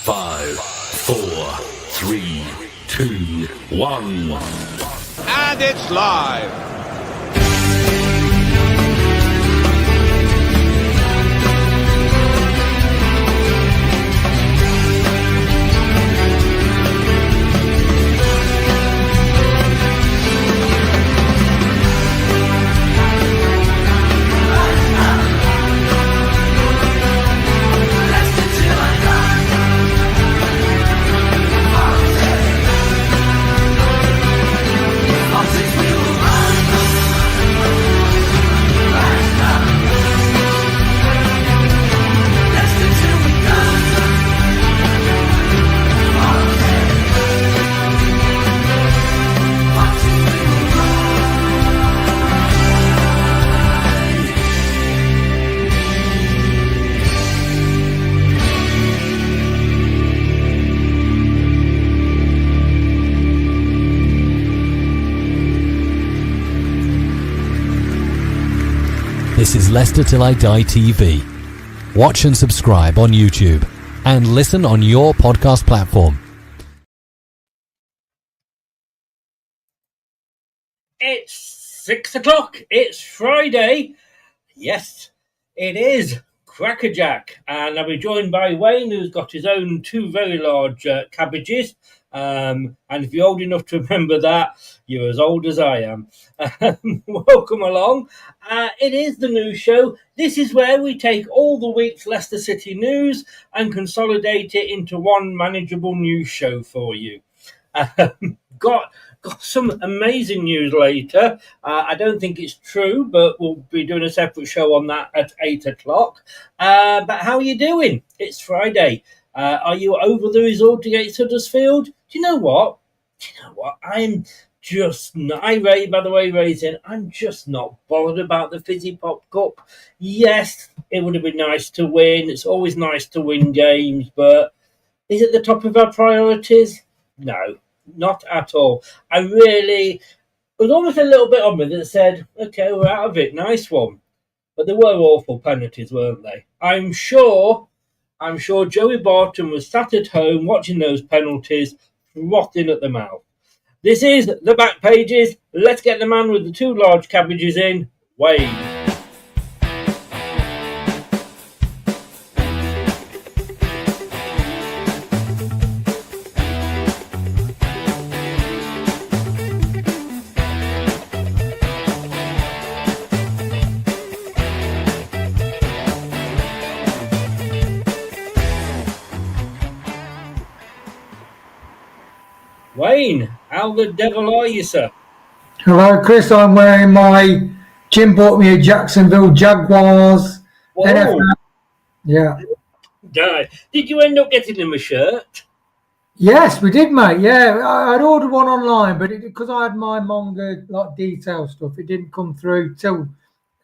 5, 4, 3, 2, 1. And it's live. This is Leicester Till I Die TV. Watch and subscribe on YouTube and listen on your podcast platform. It's 6 o'clock. It's Friday. Yes, it is Crackerjack. And I'll be joined by Wayne, who's got his own two very large cabbages. And if you're old enough to remember that, you're as old as I am. Welcome along. It is the news show. This is where we take all the week's Leicester City news and consolidate it into one manageable news show for you. Got some amazing news later. I don't think it's true, but we'll be doing a separate show on that at 8 o'clock. But how are you doing? It's Friday. Are you over the result against Huddersfield? Do you know what? I'm just not. By the way, Raisin, I'm just not bothered about the Fizzy Pop Cup. Yes, it would have been nice to win. It's always nice to win games, but is it the top of our priorities? No, not at all. It was almost a little bit on me that said, okay, we're out of it. Nice one. But they were awful penalties, weren't they? I'm sure Joey Barton was sat at home watching those penalties, frothing at the mouth. This is the back pages. Let's get the man with the two large cabbages in, Wayne. Wayne, how the devil are you, sir? Hello, Chris. I'm wearing my Jim bought me a Jacksonville Jaguars. NFL. Yeah. Did you end up getting him a shirt? Yes, we did, mate. Yeah, I'd ordered one online, but because I had my manga detail stuff, it didn't come through till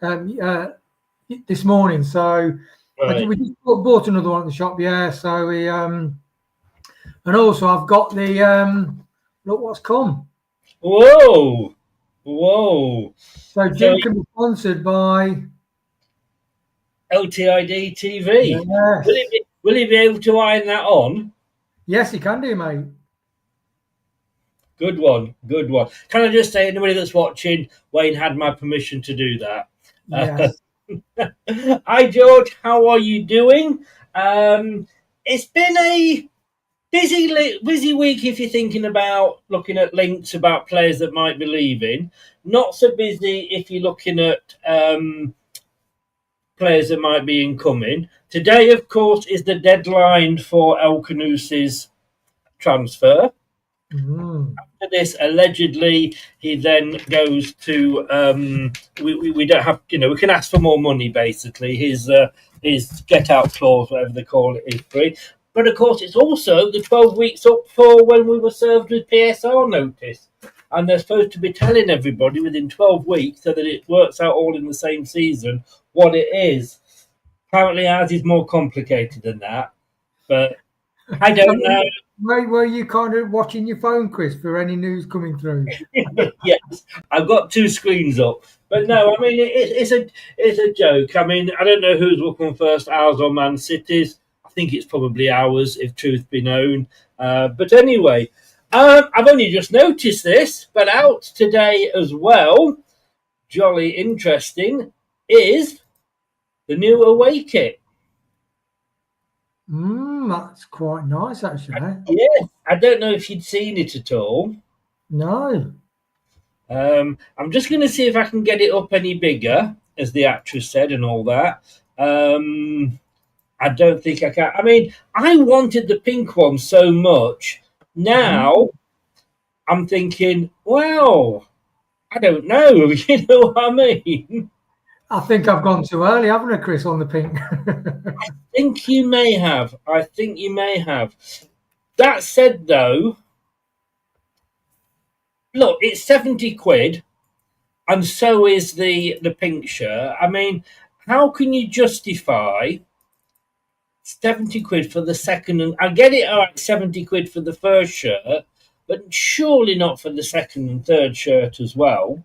this morning. So we just bought another one at the shop. Yeah. So we and also I've got the look what's come. Whoa. So Jim can be sponsored by LTID TV. Yes. Will he be able to iron that on? Yes, he can do, mate. Good one. Can I just say, anybody that's watching, Wayne had my permission to do that. Yes. Hi, George. How are you doing? It's been a busy week if you're thinking about looking at links about players that might be leaving. Not so busy if you're looking at players that might be incoming. Today, of course, is the deadline for Khannouss's transfer. After this, allegedly, he then goes to. We don't have, we can ask for more money. Basically, his get out clause, whatever they call it, is free. But of course, it's also the 12 weeks up for when we were served with PSR notice, and they're supposed to be telling everybody within 12 weeks so that it works out all in the same season what it is. Apparently, ours is more complicated than that, but I don't know. Were you kind of watching your phone, Chris, for any news coming through? Yes, I've got two screens up. But no, I mean, it's a joke. I mean, I don't know who's looking first, ours or Man City's. I think it's probably ours, if truth be known. But anyway, I've only just noticed this, but out today as well, jolly interesting, is the new away kit. That's quite nice, actually. Yeah, I don't know if you'd seen it at all. No. I'm just going to see if I can get it up any bigger, as the actress said, and all that. I don't think I can. I mean, I wanted the pink one so much. Now I'm thinking, well, I don't know. You know what I mean? I think I've gone too early, haven't I, Chris, on the pink? I think you may have. That said, though, look, it's 70 quid, and so is the pink shirt. I mean, how can you justify 70 quid for the second? And I get it, all right, 70 quid for the first shirt, but surely not for the second and third shirt as well.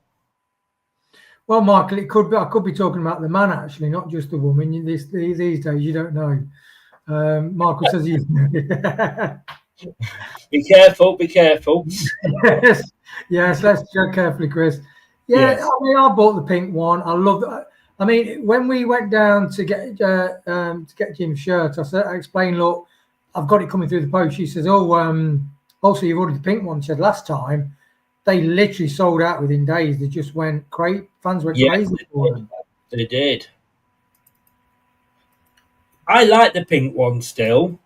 Well, Michael, it could be. I could be talking about the man, actually, not just the woman. These days, you don't know. Michael says he's. Be careful. Yes. Let's go carefully, Chris. Yeah, yes. I mean, I bought the pink one. I love that. I mean, when we went down to get Jim's shirt, I explained, look, I've got it coming through the post. She says, also you've ordered the pink one. She said last time they literally sold out within days. They just went crazy. Fans went crazy for them. They did. I like the pink one still.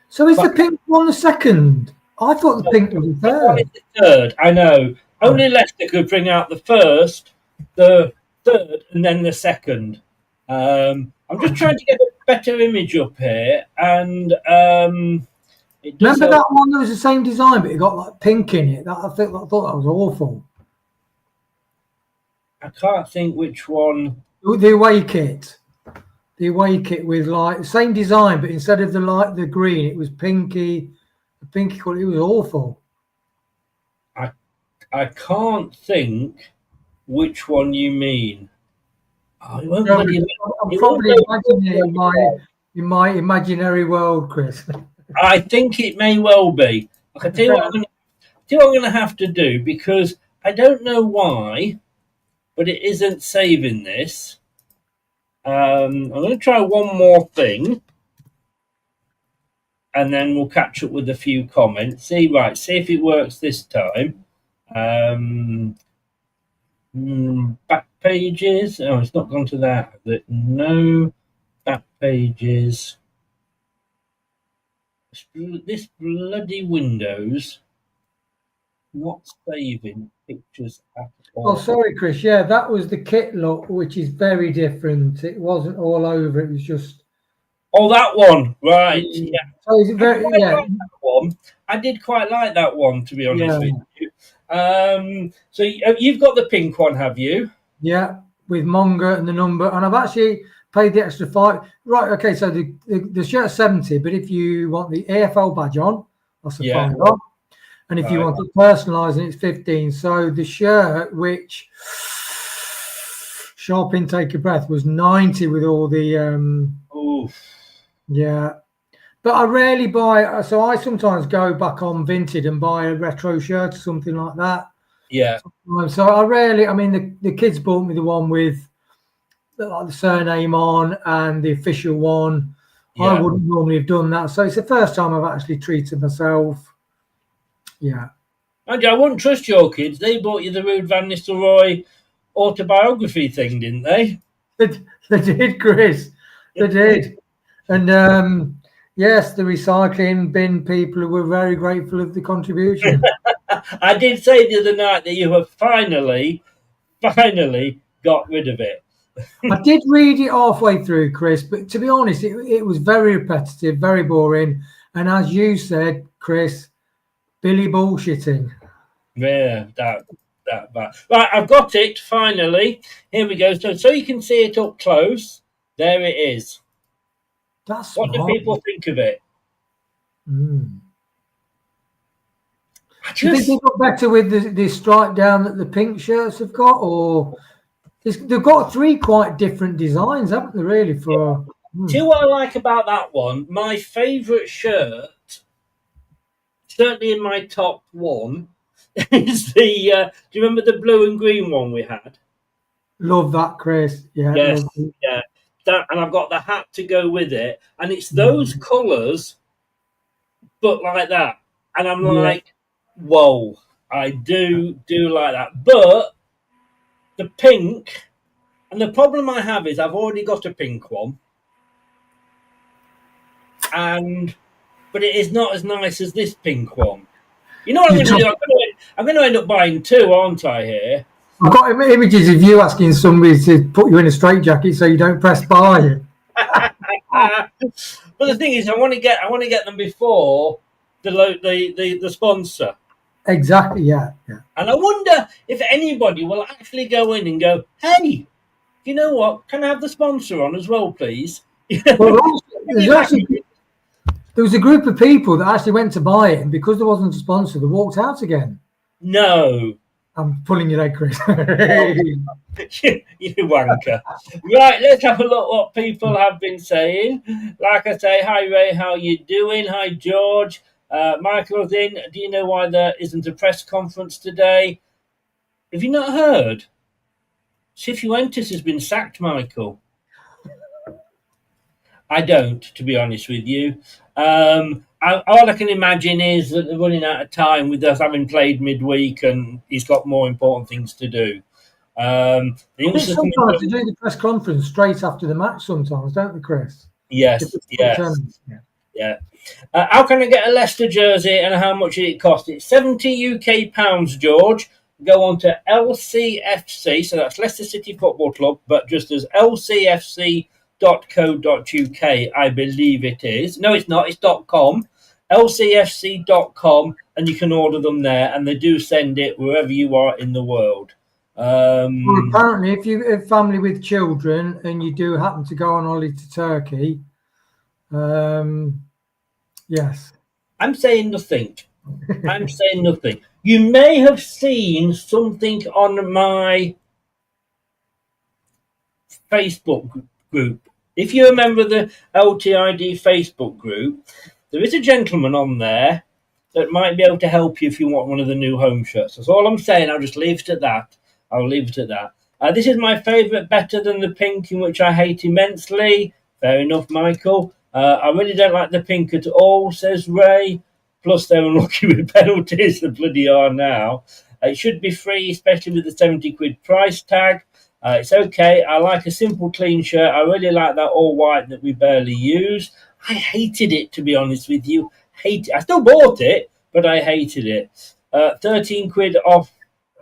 So is the pink one the second? I thought the pink was the third. It's the third, I know. Only Leicester could bring out the first, the third, and then the second. I'm just trying to get a better image up here, and remember that one that was the same design, but it got like pink in it. I thought that was awful. I can't think which one. The away kit. The away kit with like same design, but instead of the green, it was pinky. The pinky colour. It was awful. I can't think which one you mean. I'm probably imagining it in my imaginary world, Chris. I think it may well be. I can tell you what I'm going to have to do, because I don't know why, but it isn't saving this. I'm going to try one more thing, and then we'll catch up with a few comments. See if it works this time. Back pages. Oh, it's not gone to that. No, back pages. This bloody Windows not saving pictures at all. Oh, sorry, Chris. Yeah, that was the kit look, which is very different. It wasn't all over. It was just. Oh, that one, right? Yeah. So is it very? Yeah. Like that one. I did quite like that one, to be honest with you. So you've got the pink one, have you? Yeah, with Monger and the number, and I've actually paid the extra $5. Right, okay. So the shirt's 70, but if you want the AFL badge on, that's a $5. And if you want it personalised, it's 15. So the shirt, which sharp intake of breath, was 90 with all the yeah. But I rarely buy, so I sometimes go back on Vinted and buy a retro shirt or something like that. Yeah. So I rarely, I mean, the kids bought me the one with the surname on and the official one. Yeah. I wouldn't normally have done that. So it's the first time I've actually treated myself. Yeah. And I wouldn't trust your kids. They bought you the Ruud van Nistelrooy autobiography thing, didn't they? They did, Chris. They did. And yes, the recycling bin people were very grateful of the contribution. I did say the other night that you have finally got rid of it. I did read it halfway through, Chris, but to be honest, it was very repetitive, very boring. And as you said, Chris, Billy bullshitting. Yeah, that bad. Right, I've got it, finally. Here we go. So you can see it up close. There it is. That's what do people think of it? Do you think they got better with the stripe down that the pink shirts have got? Or they've got three quite different designs, haven't they, really? See what I like about that one? My favourite shirt, certainly in my top one, is the. Do you remember the blue and green one we had? Love that, Chris. Yeah. Yes, yeah. And I've got the hat to go with it, and it's those colours, but like that. And I'm like, whoa, I do like that. But the pink, and the problem I have is I've already got a pink one, but it is not as nice as this pink one. You know what I'm going to do? I'm going to end up buying two, aren't I? Here, I've got images of you asking somebody to put you in a straitjacket so you don't press buy. But the thing is, I want to get them before the sponsor. Exactly. Yeah. And I wonder if anybody will actually go in and go, "Hey, you know what? Can I have the sponsor on as well, please?" Well, there was a group of people that actually went to buy it, and because there wasn't a sponsor, they walked out again. No. I'm pulling your leg, Chris. You wanker. Right, let's have a look what people have been saying. Like I say, hi Ray, how you doing? Hi George. Michael's in. Do you know why there isn't a press conference today? Have you not heard? Cifuentes has been sacked, Michael. I don't, to be honest with you. All I can imagine is that they're running out of time with us having played midweek, and he's got more important things to do. Sometimes they do the press conference straight after the match. Sometimes, don't they, Chris? Yes. Yeah. How can I get a Leicester jersey, and how much did it cost? It's £70 UK, George. Go on to LCFC, so that's Leicester City Football Club, but just as LCFC.co.uk, I believe it is. No, it's not. It's .com. LCFC.com, and you can order them there, and they do send it wherever you are in the world. Well, apparently, if you have family with children and you do happen to go on holiday to Turkey, yes. I'm saying nothing. You may have seen something on my Facebook group. If you remember the LTID Facebook group, there is a gentleman on there that might be able to help you if you want one of the new home shirts. That's all I'm saying. I'll just leave it at that. This is my favourite, better than the pink, in which I hate immensely. Fair enough, Michael. I really don't like the pink at all, says Ray. Plus, they're unlucky with penalties. They bloody are now. It should be free, especially with the £70 price tag. It's okay. I like a simple, clean shirt. I really like that all white that we barely use. I hated it, to be honest with you. I still bought it, but I hated it. £13 off.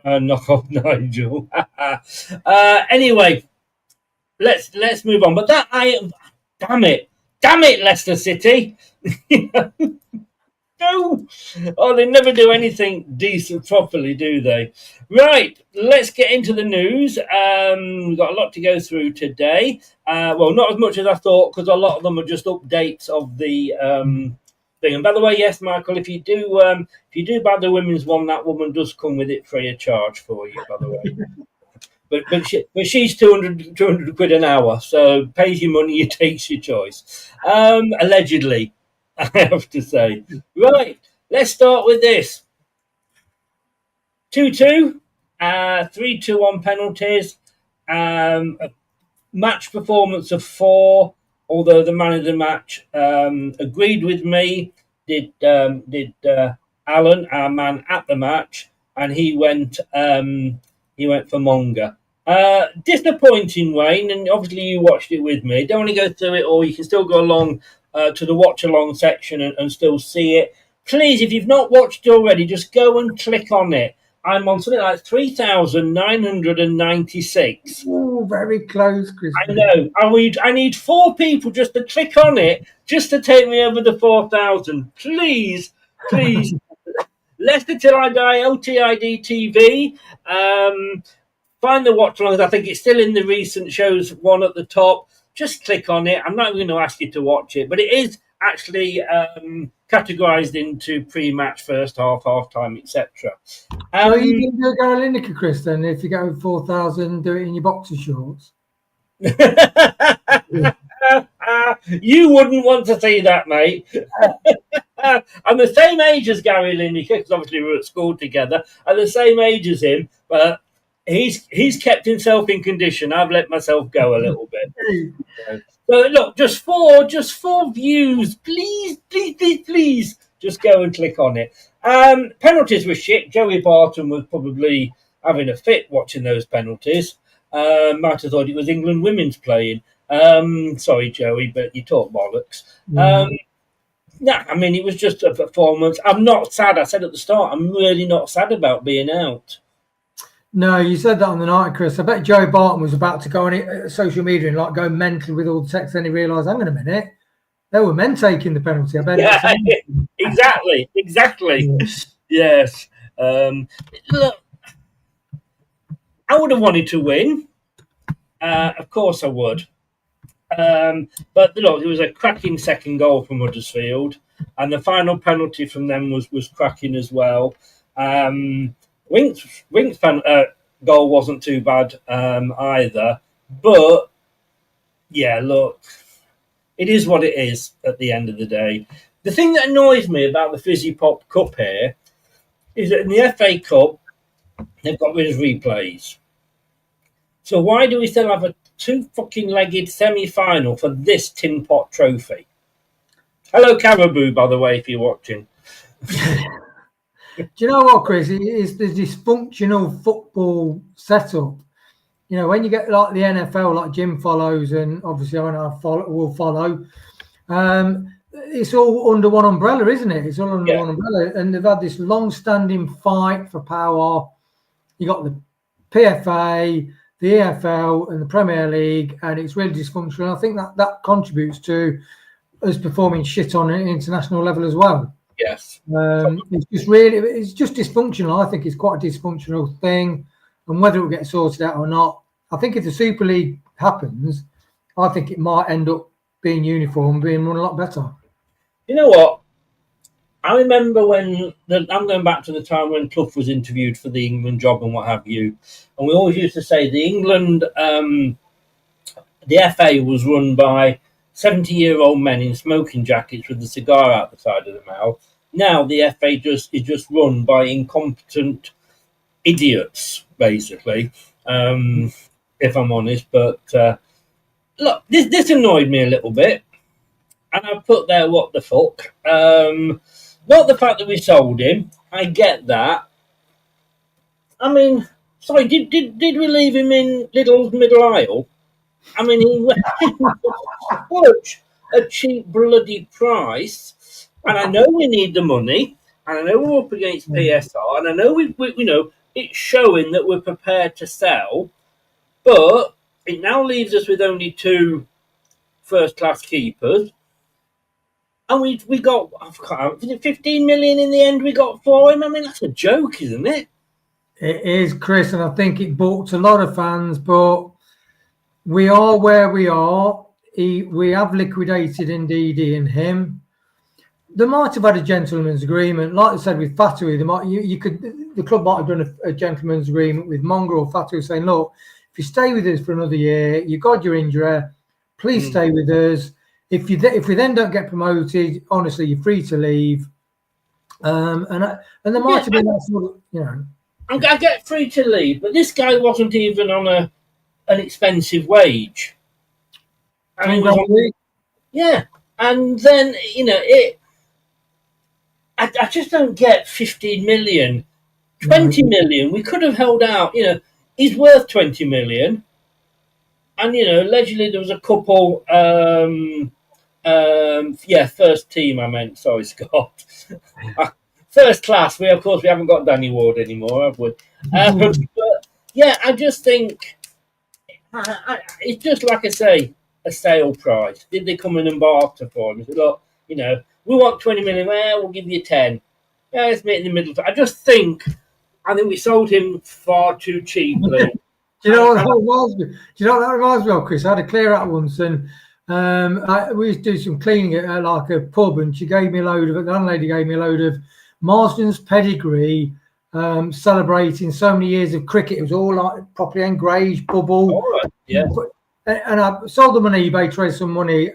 Knock off Nigel. Anyway, let's move on. But damn it, Leicester City. No. Oh, they never do anything decent properly, do they? Right, let's get into the news. We've got a lot to go through today. Well, not as much as I thought, because a lot of them are just updates of the thing. And by the way, yes, Michael, if you do buy the women's one, that woman does come with it free of charge for you, by the way. But she's 200 quid an hour, so pays your money, you takes your choice. Allegedly, I have to say. Right, let's start with this. 2-2, 3-2 on penalties, a match performance of 4, although the man of the match agreed with me, did Alan, our man at the match, and he went for Monga. Disappointing, Wayne, and obviously you watched it with me. Don't want to go through it all. You can still go along to the watch along section and still see it. Please, if you've not watched it already, just go and click on it. I'm on something like 3,996. Oh, very close, Chris. I know. I need 4 people just to click on it, just to take me over the 4,000. Please. Leicester Till I Die, LTID TV. Find the watch alongs. I think it's still in the recent shows one at the top. Just click on it. I'm not going to ask you to watch it, but it is actually categorised into pre-match, first half, half-time, etc. So you can do a Gary Lineker, Chris, then, if you go with 4,000, do it in your boxer shorts? I You wouldn't want to see that, mate. I'm the same age as Gary Lineker, because obviously we were at school together. I'm the same age as him, but he's kept himself in condition. I've let myself go a little bit. So look, just four views. Please. Just go and click on it. Penalties were shit. Joey Barton was probably having a fit watching those penalties. Might have thought it was England women's playing. Sorry, Joey, but you talk bollocks. I mean, it was just a performance. I'm not sad. I said at the start, I'm really not sad about being out. No, you said that on the night, Chris. I bet Joey Barton was about to go on social media and go mental with all the text. Then he realised, hang on a minute, there were men taking the penalty. I bet. Yeah, exactly. Yes. Look, I would have wanted to win. Of course I would. But look, it was a cracking second goal from Huddersfield, and the final penalty from them was cracking as well. Wink's goal wasn't too bad either, but yeah, look, it is what it is at the end of the day. The thing that annoys me about the Fizzy Pop Cup here is that in the FA Cup they've got rid of replays. So why do we still have a two-fucking-legged semi-final for this tin pot trophy? Hello, Caribou, by the way, if you're watching. Do you know what, Chris? It's the dysfunctional football setup. You know, when you get like the NFL, like Jim follows, and obviously I know will follow. It's all under one umbrella, isn't it? It's all under one umbrella, and they've had this long-standing fight for power. You got the PFA, the EFL, and the Premier League, and it's really dysfunctional. I think that contributes to us performing shit on an international level as well. Yes. It's just dysfunctional. I think it's quite a dysfunctional thing, and whether it will get sorted out or not, I think if the Super League happens, I think it might end up being uniform, being run a lot better. You know what? I remember when I'm going back to the time when Clough was interviewed for the England job and what have you, and we always used to say the England, the FA was run by 70-year-old men in smoking jackets with a cigar out the side of the mouth. Now the FA is just run by incompetent idiots, basically, if I'm honest. But look, this annoyed me a little bit, and I put there, what the fuck? Not the fact that we sold him. I get that. I mean, sorry, did we leave him in Lidl's middle aisle? I mean, he went such a cheap bloody price, and I know we need the money, and I know we're up against PSR, and I know we know it's showing that we're prepared to sell, but it now leaves us with only two first-class keepers, and we got 15 million in the end. We got for him. I mean, that's a joke, isn't it? It is, Chris, and I think it balked a lot of fans, but we are where we are. We have liquidated Ndidi and him. They might have had a gentleman's agreement, like I said with Fatou. The club might have done a gentleman's agreement with Mongrel or Fatou, saying, "Look, if you stay with us for another year, you got your injury. Please stay with us. If we then don't get promoted, honestly, you're free to leave." And there might have been that sort of, you know. I get free to leave, but this guy wasn't even on an expensive wage. I mean, and then I just don't get 15 million, 20 million. We could have held out. He's worth 20 million, and allegedly there was a couple. First team. I meant, sorry, Scott. First class. We haven't got Danny Ward anymore, have we? But yeah, I just think it's just like I say, a sale price. Did they come in and barter for him? Said, look, we want 20 million. Well, we'll give you 10. Yeah, let's meet in the middle. I think we sold him far too cheaply. Do you know what that reminds me of, Chris? I had a clear out once, and we used to do some cleaning at like a pub, and the landlady gave me a load of Marsden's pedigree, celebrating so many years of cricket. It was all like properly engraved, bubble. All right. Yeah. and I sold them on eBay to raise some money,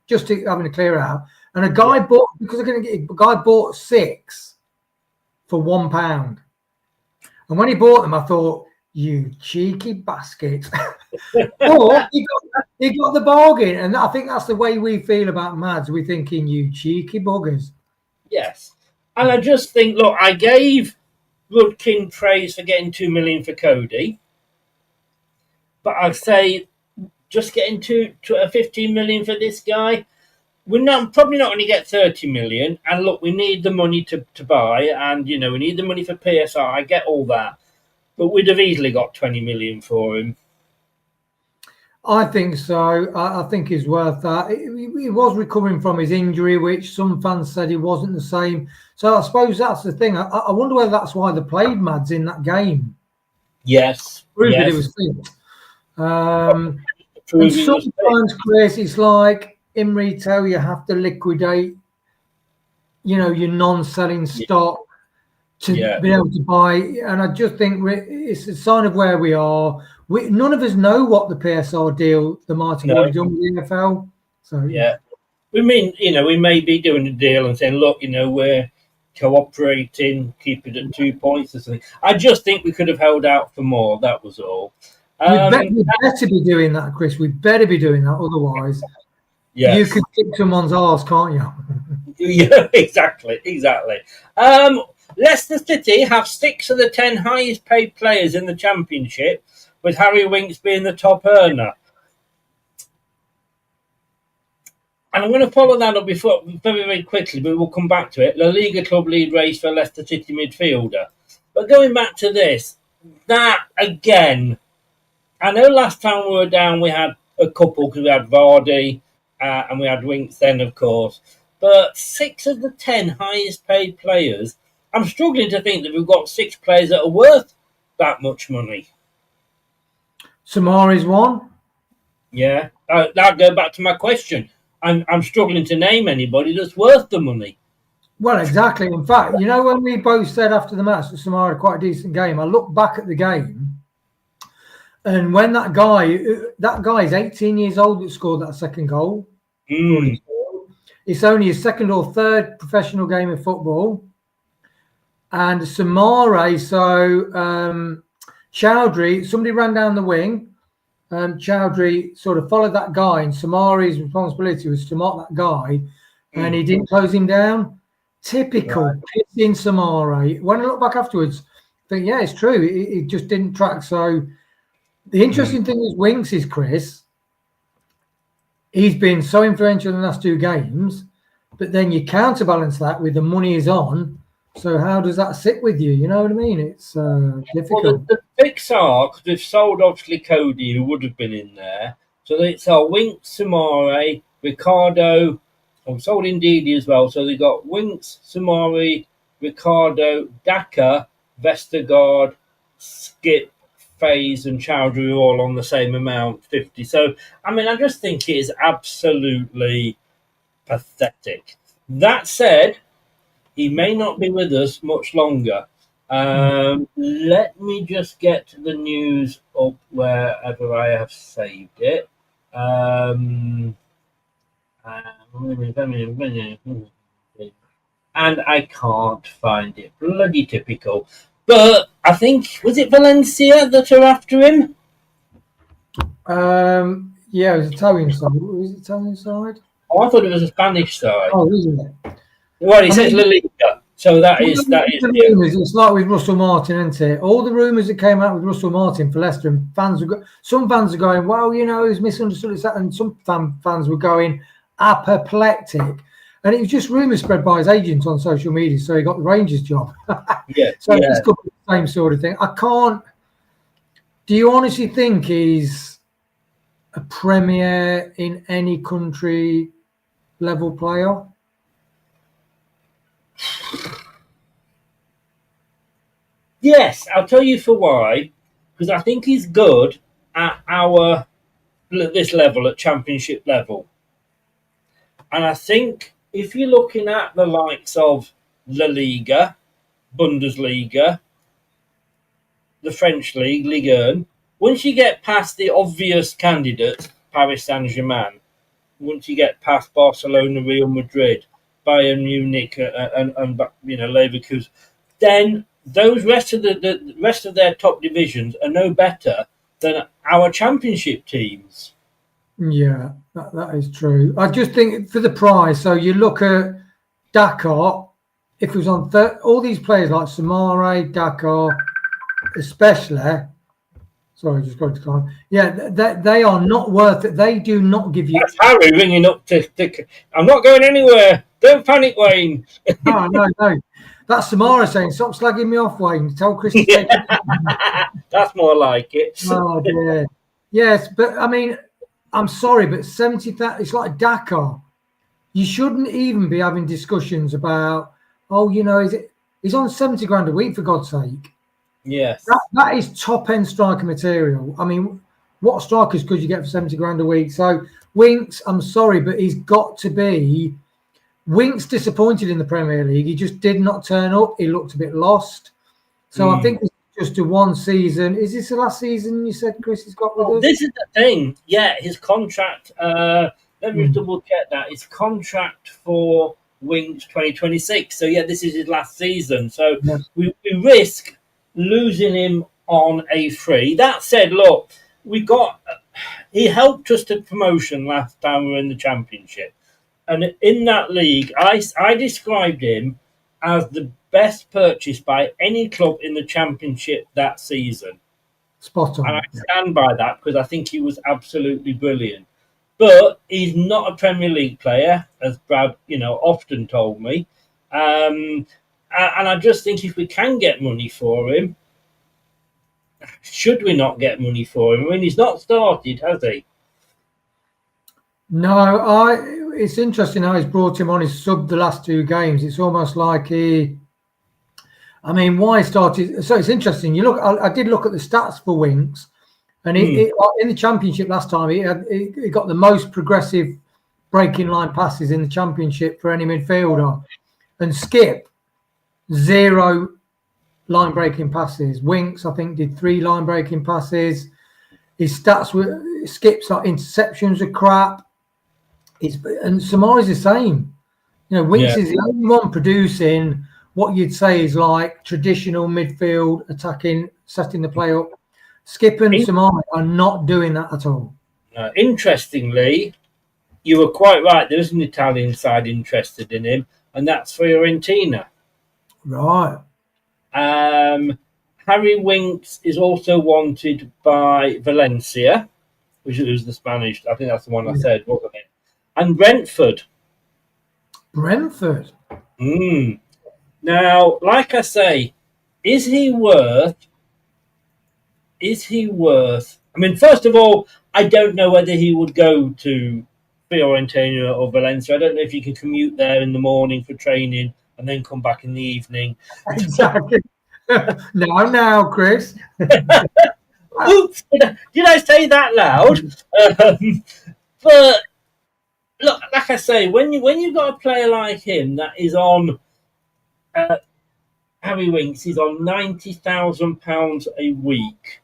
just to having a clear out. And a guy bought, because a guy bought 6 for £1. And when he bought them, I thought, you cheeky basket. Or he got the bargain. And I think that's the way we feel about Mads. We're thinking, you cheeky buggers. Yes. And I just think, look, I gave Rudkin praise for getting 2 million for Cody. But I'd say just getting to 15 million for this guy, we're probably not going to get 30 million. And look, we need the money to buy, and we need the money for PSR. I get all that, but we'd have easily got 20 million for him. I think so. I think he's worth that. He was recovering from his injury, which some fans said he wasn't the same. So I suppose that's the thing. I wonder whether that's why they played Mads in that game. Yes. Prove that it was fit. And sometimes, Chris, it's like in retail, you have to liquidate, your non-selling stock to be able to buy. And I just think it's a sign of where we are. None of us know what the PSR deal they might have already done with the NFL. So we mean, we may be doing a deal and saying, look, we're cooperating, keep it at 2 points or something. I just think we could have held out for more. That was all. We better be doing that, Chris. We better be doing that. Otherwise, you could kick someone's arse, can't you? Yeah, exactly. Leicester City have 6 of the 10 highest paid players in the Championship, with Harry Winks being the top earner. And I'm going to follow that up very, very quickly, but we'll come back to it. La Liga club lead race for Leicester City midfielder. But going back to this, that again, I know last time we were down, we had a couple because we had Vardy and we had Winks then, of course. But 6 of the 10 highest paid players, I'm struggling to think that we've got 6 players that are worth that much money. Samari's one. Yeah, that'll go back to my question. I'm struggling to name anybody that's worth the money. Well, exactly. In fact, when we both said after the match that Samari had quite a decent game, I looked back at the game, and when that guy is 18 years old that scored that second goal. It's only his second or third professional game of football. And Samari, Choudhury, somebody ran down the wing. Choudhury sort of followed that guy, and Samari's responsibility was to mark that guy, and he didn't close him down. Typical in Samari. When I look back afterwards, I think, it's true. It just didn't track. So the interesting thing is Winks is, Chris, he's been so influential in the last 2 games, but then you counterbalance that with the money is on. So how does that sit with you? You know what I mean? It's difficult. Well, the fix are, because we've sold obviously Cody, who would have been in there. So they sell Winks, Samari, Ricardo, and sold Ndidi as well. So they got Winks, Samari, Ricardo, Daka, Vestergaard, Skip, Faze, and Choudhury all on the same amount, 50. So, I just think it is absolutely pathetic. That said, he may not be with us much longer. Let me just get the news up wherever I have saved it. And I can't find it. Bloody typical. But I think, was it Valencia that are after him? It was Italian side. Was it Italian side? Oh, I thought it was a Spanish side. Oh, isn't it? Well, it says La Liga, so that is. Rumours, it's like with Russell Martin, isn't it? All the rumours that came out with Russell Martin for Leicester, and some fans are going, well, he's misunderstood, and some fans were going apoplectic. And it was just rumours spread by his agent on social media, so he got the Rangers job. It's the same sort of thing. Do you honestly think he's a Premier in any country level player? Yes, I'll tell you for why. Because I think he's good at this level, at Championship level. And I think if you're looking at the likes of La Liga, Bundesliga, the French League, Ligue 1, once you get past the obvious candidates, Paris Saint-Germain, once you get past Barcelona, Real Madrid, Bayern Munich, and Leverkusen, then those rest of the rest of their top divisions are no better than our championship teams. Yeah, that is true. I just think for the price, so you look at Dakar, if it was on all these players like Samare, Dakar, especially, sorry, just got to climb. Yeah, they are not worth it. They do not give you. That's Harry ringing up to I'm not going anywhere. Don't panic, Wayne. No. That's Samara saying, stop slagging me off, Wayne. Tell Chris to take it. That's more like it. Oh, dear. Yes, but I mean, I'm sorry, but 70,000, it's like Dakar. You shouldn't even be having discussions about, he's on 70 grand a week, for God's sake. Yes. That is top-end striker material. I mean, what strikers could you get for 70 grand a week? So, Winks, I'm sorry, but he's got to be... Winks disappointed in the Premier League. He just did not turn up. He looked a bit lost. So I think it's just a one season. Is this the last season you said Chris has got with us? This is the thing. Yeah, his contract, let me double check that. His contract for Winks 2026. So, yeah, this is his last season. So we risk losing him on a free. That said, look, he helped us to promotion last time we were in the Championship. And in that league, I described him as the best purchase by any club in the Championship that season. Spot on. And I stand by that because I think he was absolutely brilliant. But he's not a Premier League player, as Brad, often told me. And I just think if we can get money for him, should we not get money for him? I mean, he's not started, has he? No, it's interesting how he's brought him on. He's subbed the last two games. It's almost like why he started. So it's interesting. You look, I did look at the stats for Winks, and in the Championship last time, he got the most progressive breaking line passes in the Championship for any midfielder. And Skip, 0 line breaking passes. Winks, I think, did 3 line breaking passes. His stats were Skip's like interceptions are crap. And Samari's the same. Winks is the only one producing what you'd say is like traditional midfield attacking, setting the play up. Skip and Samari are not doing that at all. Interestingly, you were quite right. There's an Italian side interested in him, and that's Fiorentina. Right. Harry Winks is also wanted by Valencia, which is the Spanish. I think that's the one I said, wasn't it? And Brentford. Now, like I say, is he worth? I mean, first of all, I don't know whether he would go to Fiorentina or Valencia. I don't know if you can commute there in the morning for training and then come back in the evening. Exactly. Now, Chris. Oops! Did I say that loud? But look, like I say, when you've got a player like him that is on Harry Winks, he's on £90,000 a week.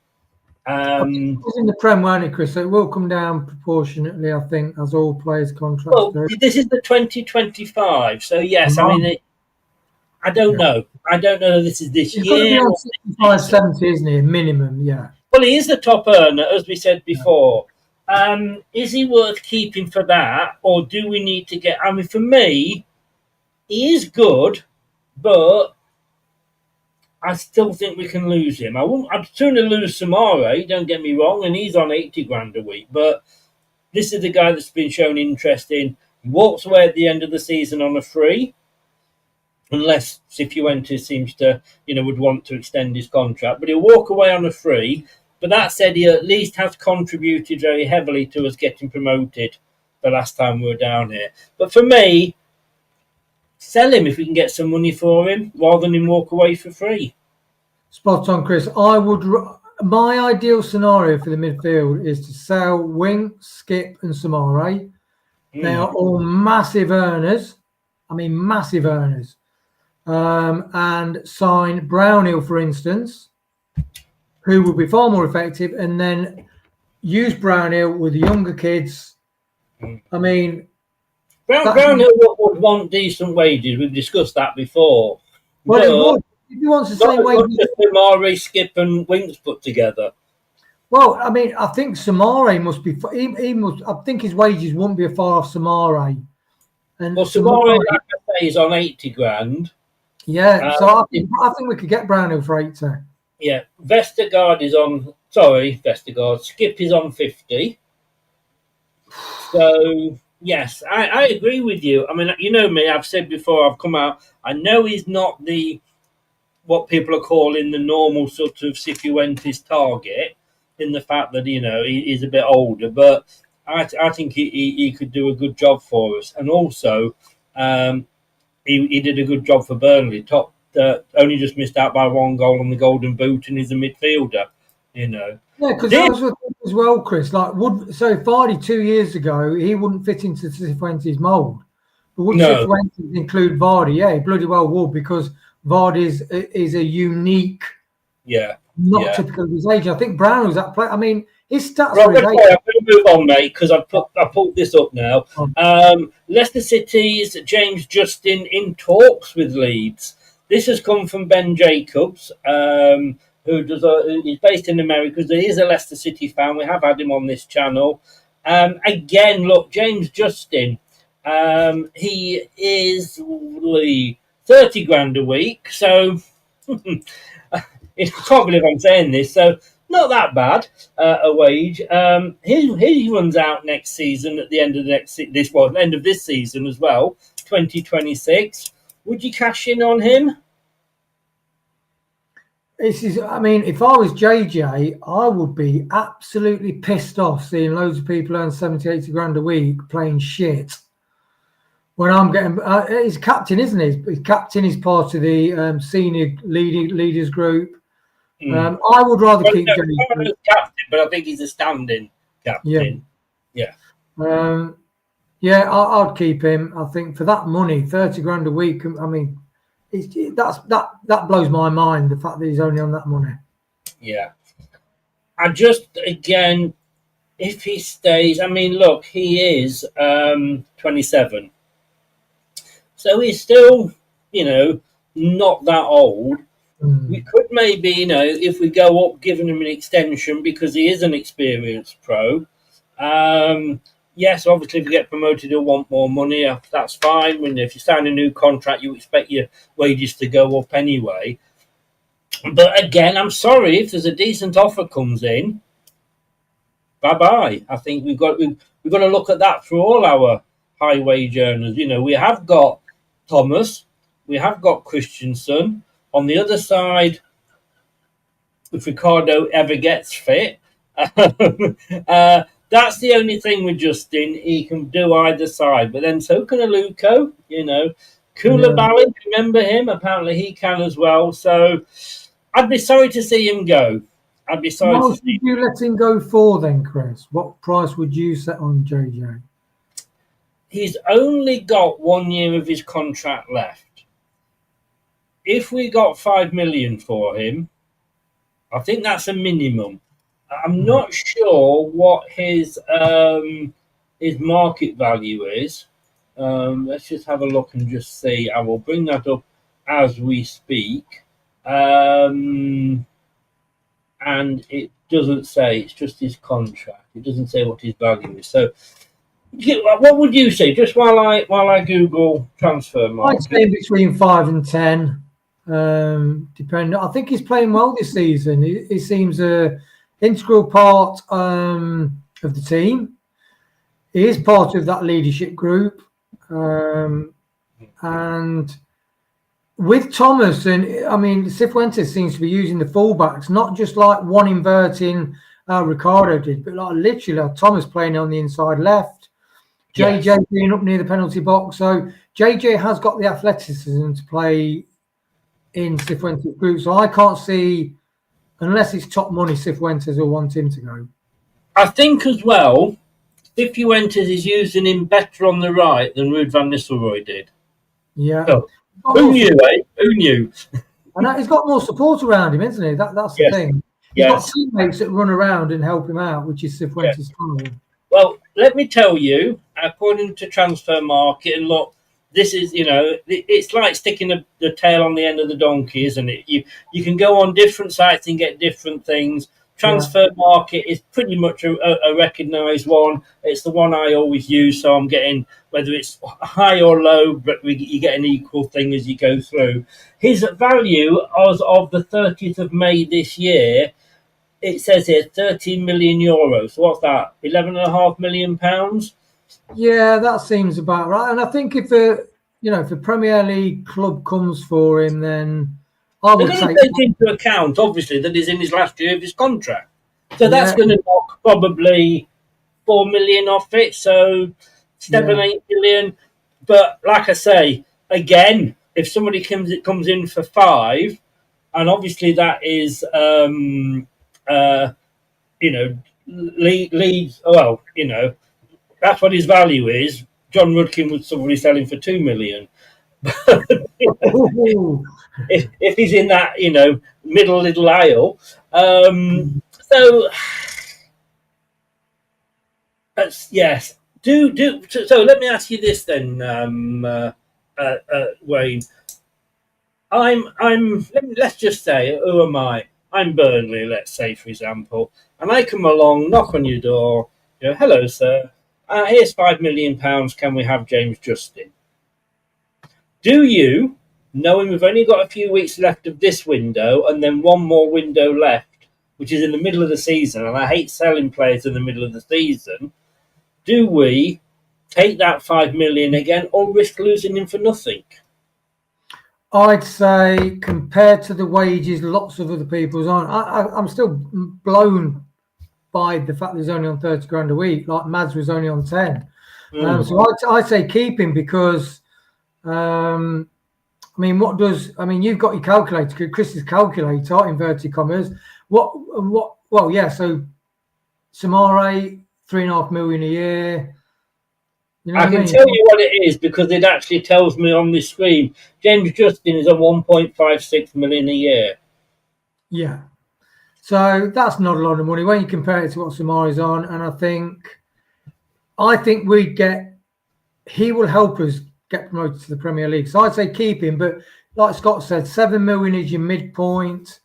He's in the Prem, won't it, Chris? So it will come down proportionately, I think, as all players' contracts do. This is the 2025, so yes, I mean, I don't know. I don't know if this is this He's year. Got to be on 65, 70, isn't he? Minimum, yeah. Well, he is the top earner, as we said before. Is he worth keeping for that, or do we need to get? I mean, for me, he is good, but I still think we can lose him. I'd sooner lose Samara, don't get me wrong, and he's on 80 grand a week. But this is the guy that's been shown interest in. He walks away at the end of the season on a free, unless Cifuentes seems to, would want to extend his contract. But he'll walk away on a free. But that said, he at least has contributed very heavily to us getting promoted the last time we were down here. But for me, sell him if we can get some money for him, rather than him walk away for free. Spot on, Chris. My ideal scenario for the midfield is to sell Winks, Skip and Samare. They are all massive earners. I mean, massive earners. And sign Brownhill, for instance. who would be far more effective, and then use Brownhill with the younger kids. I mean, Brownhill would want decent wages. We've discussed that before. Well, it would. If he wants the same wages, Samari, Skip, and Winks put together. Well, I mean, I think Samari must be. He must. I think his wages won't be far off Samari. And Samari, like I say, is on 80 grand. Yeah, so I think we could get Brownhill for 80. Yeah, Vestergaard is on. Sorry, Vestergaard. Skip is on 50. So yes, I agree with you. I mean, you know me. I've said before. I've come out. I know he's not what people are calling the normal sort of Cifuentes target, in the fact that he's a bit older, but I think he could do a good job for us, and also he did a good job for Burnley. Only just missed out by 1 goal on the Golden Boot, and he's a midfielder. Yeah, because I was with as well, Chris. Like, so Vardy 2 years ago, he wouldn't fit into Cifuentes' mould. But would Cifuentes include Vardy? Yeah, he bloody well would, because Vardy is a unique, not typical of his age. I think Brown was that player. I mean, his stats are his age. I'm going to move on, mate, because I pulled this up now. Leicester City's James Justin in talks with Leeds. This has come from Ben Jacobs, he's based in America. He is a Leicester City fan. We have had him on this channel. Again, look, James Justin, he is 30 grand a week. So I can't believe I'm saying this. So not that bad a wage. He runs out next season at the end of end of this season as well, 2026. Would you cash in on him? I mean, if I was JJ, I would be absolutely pissed off seeing loads of people earn 70, 80 grand a week playing shit. When I'm getting, he's captain, isn't he? He's captain. He's part of the senior leaders group. I would rather keep JJ. Captain, but I think he's a standing captain. Yeah. I'd keep him. I think for that money, 30 grand a week. I mean, that blows my mind, the fact that he's only on that money. Yeah. And just again, if he stays, I mean, look, he is 27. So he's still, not that old. We could maybe, if we go up, giving him an extension because he is an experienced pro. Yes, obviously, if you get promoted, he'll want more money. That's fine. If you sign a new contract, you expect your wages to go up anyway. But again, I'm sorry, if there's a decent offer comes in, bye-bye. I think we've got to look at that for all our high wage earners. We have got Thomas, we have got Christensen. On the other side, if Ricardo ever gets fit, that's the only thing with Justin. He can do either side, but then so can Aluko. Koulibaly, remember him? Apparently he can as well. So I'd be sorry to see him go. I'd be sorry. What would you let him go for then, Chris? What price would you set on JJ? He's only got 1 year of his contract left. If we got 5 million for him, I think that's a minimum. I'm not sure what his market value is. Let's just have a look and just see. I will bring that up as we speak. And it doesn't say. It's just his contract. It doesn't say what his value is. So, what would you say? Just while I Google transfer market. I'd say between 5 and 10. Depending. I think he's playing well this season. He seems a integral part of the team. He is part of that leadership group, and with Thomas and I mean Cifuentes seems to be using the fullbacks, not just like one inverting Ricardo did, but like literally Thomas playing on the inside left, JJ being up near the penalty box. So JJ has got the athleticism to play in Cifuentes' group. So I can't see. Unless it's top money, Cifuentes will want him to go. I think as well, Cifuentes is using him better on the right than Ruud van Nistelrooy did. Yeah. So, who knew, eh? Who knew? And he's got more support around him, isn't he? That's the thing. He's got teammates that run around and help him out, which is Cifuentes' style. Well, let me tell you, according to Transfer Market, and look, this is, it's like sticking the tail on the end of the donkey, isn't it? You can go on different sites and get different things. Transfer Market is pretty much a recognised one. It's the one I always use, so I'm getting, whether it's high or low, but you get an equal thing as you go through. His value as of the 30th of May this year, it says here 13 million euros. So what's that? 11.5 million pounds? Yeah, that seems about right. And I think if the Premier League club comes for him, then I would They're going to take into account, obviously, that he's in his last year of his contract. So that's going to knock probably 4 million off it. So 8 million. But like I say, again, if somebody comes in for 5, and obviously that is leads. Well, that's what his value is. John Rudkin would probably sell him for 2 million. if he's in that, middle little aisle. So yes. So let me ask you this then, Wayne. Let's just say, who am I? I'm Burnley, let's say, for example, and I come along, knock on your door, hello, sir. Here's £5 million. Can we have James Justin? Do you, knowing we've only got a few weeks left of this window and then one more window left, which is in the middle of the season, and I hate selling players in the middle of the season, do we take that 5 million again or risk losing him for nothing? I'd say compared to the wages lots of other people's on, I'm still blown by the fact that he's only on 30 grand a week, like Mads was only on 10. So I'd say keep him because, you've got your calculator, Chris's calculator, inverted commas. So Samare, 3.5 million a year. I can tell you what it is because it actually tells me on this screen. James Justin is on 1.56 million a year. Yeah. So that's not a lot of money when you compare it to what Samari's on. And I think he will help us get promoted to the Premier League. So I'd say keep him. But like Scott said, 7 million is your midpoint.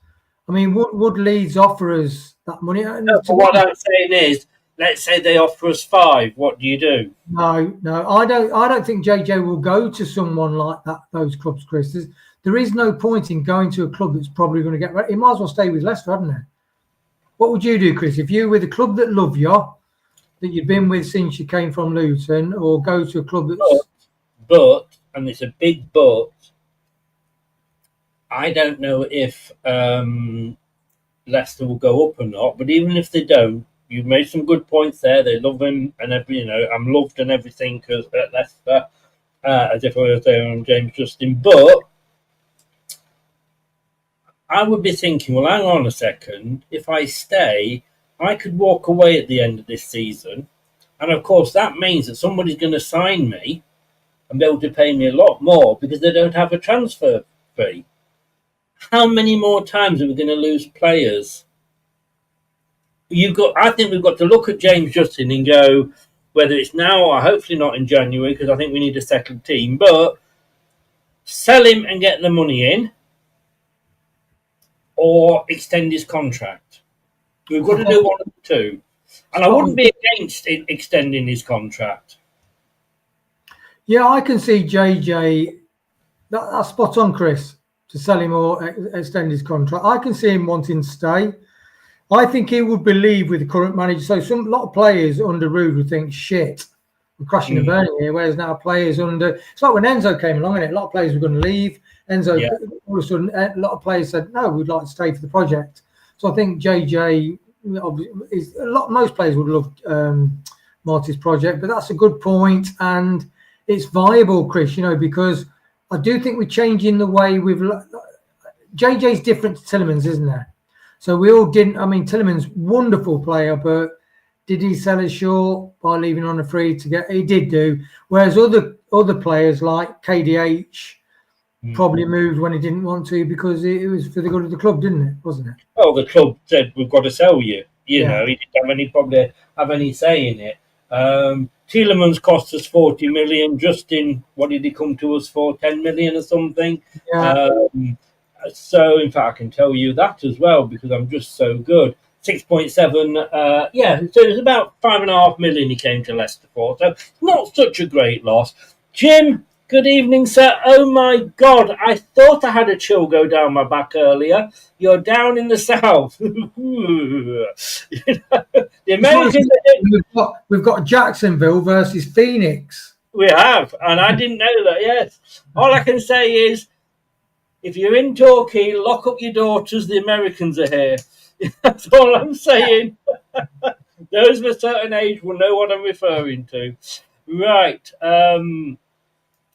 Would Leeds offer us that money? No, but what I'm saying is, let's say they offer us 5. What do you do? No, I don't think JJ will go to someone like that. Those clubs, Chris. There is no point in going to a club that's probably going to get. He might as well stay with Leicester, hadn't he? What would you do, Chris, if you were with a club that love you, that you've been with since you came from Luton, or go to a club that's? But, and it's a big but. I don't know if Leicester will go up or not. But even if they don't. You've made some good points there. They love him, and I'm loved and everything because at Leicester, as if I was there on James Justin. But I would be thinking, well, hang on a second. If I stay, I could walk away at the end of this season, and of course that means that somebody's going to sign me and be able to pay me a lot more because they don't have a transfer fee. How many more times are we going to lose players? I think we've got to look at James Justin and go, whether it's now or hopefully not in January, because I think we need a settled team, but sell him and get the money in or extend his contract. We've got to do one of the two. And I wouldn't be against extending his contract. Yeah, I can see JJ, that's spot on, Chris, to sell him or extend his contract. I can see him wanting to stay. I think he would believe with the current manager. So a lot of players under Rude would think, shit, we're crashing and burning here. Whereas now players under, it's like when Enzo came along, a lot of players were going to leave. Enzo, all of a sudden, a lot of players said, no, we'd like to stay for the project. So I think JJ, most players would love Marty's project, but that's a good point. And it's viable, Chris, because I do think we're changing the way JJ's different to Tillemans, isn't there? So we all didn't. Tillemans, wonderful player, but did he sell us short by leaving on a free to get? He did do. Whereas other players like KDH, probably moved when he didn't want to because it was for the good of the club, didn't it? Wasn't it? Well, the club said we've got to sell you. You Yeah. know, he didn't probably have any say in it. Tielemans cost us 40 million. Justin, what did he come to us for? 10 million or something. Yeah. So, in fact, I can tell you that as well because I'm just so good. 6.7. Yeah, so it was about 5.5 million he came to Leicester for. So, not such a great loss. Jim, good evening, sir. Oh my God, I thought I had a chill go down my back earlier. You're down in the south. You know, the Americans. We've got Jacksonville versus Phoenix. We have, and I didn't know that. Yes, all I can say is, if you're in Torquay, lock up your daughters. The Americans are here. That's all I'm saying. Those of a certain age will know what I'm referring to. Right.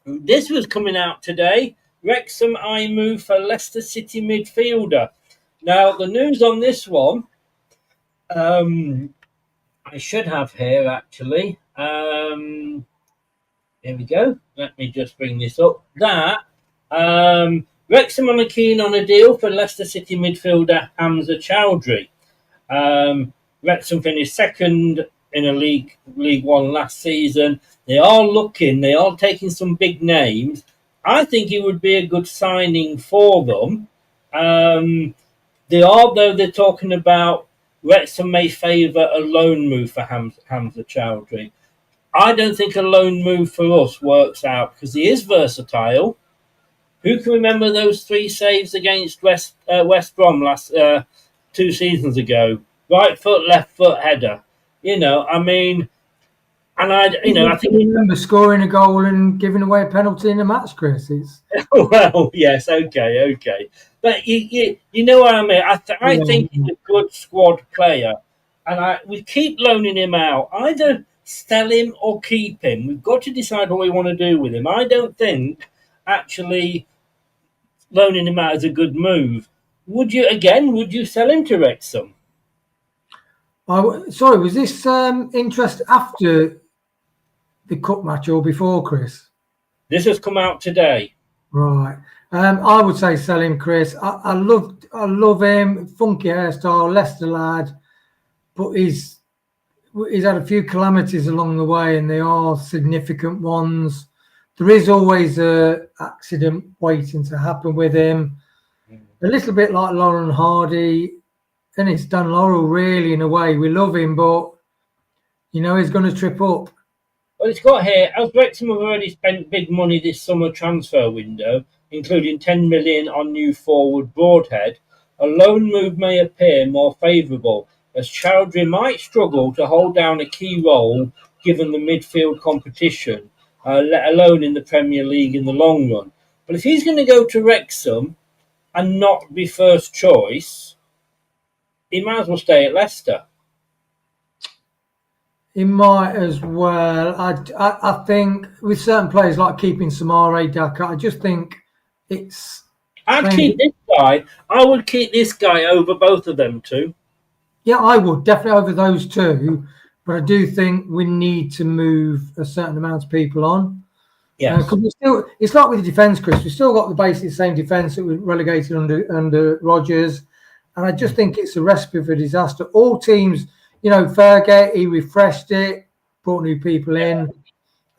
This was coming out today. Wrexham eye move for Leicester City midfielder. Now, the news on this one, I should have here, actually. Here we go. Let me just bring this up. Wrexham are keen on a deal for Leicester City midfielder Hamza Choudhury. Wrexham finished second in a League One last season. They are taking some big names. I think it would be a good signing for them. They're talking about Wrexham may favour a loan move for Hamza Choudhury. I don't think a loan move for us works out because he is versatile. Who can remember those 3 saves against West Brom last 2 seasons ago? Right foot, left foot header. You know, I mean, and I think I remember scoring a goal and giving away a penalty in a match, Chris. Well, yes, okay, but you know what I mean. I think he's a good squad player, and we keep loaning him out. Either sell him or keep him. We've got to decide what we want to do with him. I don't think actually loaning him out is a good move. Would you sell him to Wrexham? Sorry, was this interest after the cup match or before, Chris? This has come out today. Right. I would say sell him, Chris. I love him. Funky hairstyle, Leicester lad, but he's had a few calamities along the way, and they are significant ones. There is always a accident waiting to happen with him. A little bit like Lauren Hardy, and it's Dan Laurel really in a way. We love him, but you know he's going to trip up. Well, it's got here, as Wrexham have already spent big money this summer transfer window, including 10 million on new forward Broadhead, a loan move may appear more favourable, as Choudhury might struggle to hold down a key role given the midfield competition, let alone in the Premier League in the long run. But if he's going to go to Wrexham and not be first choice, he might as well stay at Leicester. He might as well. I think with certain players like keeping Samare Daka, I just think it's. I'd keep this guy. I would keep this guy over both of them too. Yeah, I would definitely over those two, but I do think we need to move a certain amount of people on. Yeah, it's like with the defence, Chris. We've still got the basic same defence that we relegated under Rodgers, and I just think it's a recipe for disaster. All teams. You know, Fergate, he refreshed it, brought new people in.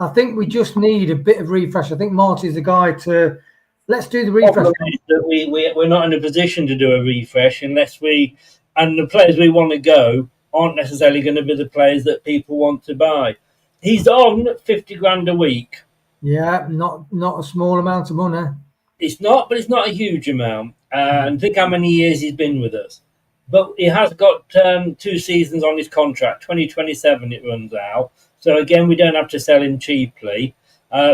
I think we just need a bit of refresh. I think Marty's the guy to let's do the refresh. We're not in a position to do a refresh unless and the players we want to go aren't necessarily going to be the players that people want to buy. He's on 50 grand a week. Yeah, not a small amount of money. It's not, but it's not a huge amount. And think how many years he's been with us. But he has got 2 seasons on his contract. 2027 it runs out. So, again, we don't have to sell him cheaply.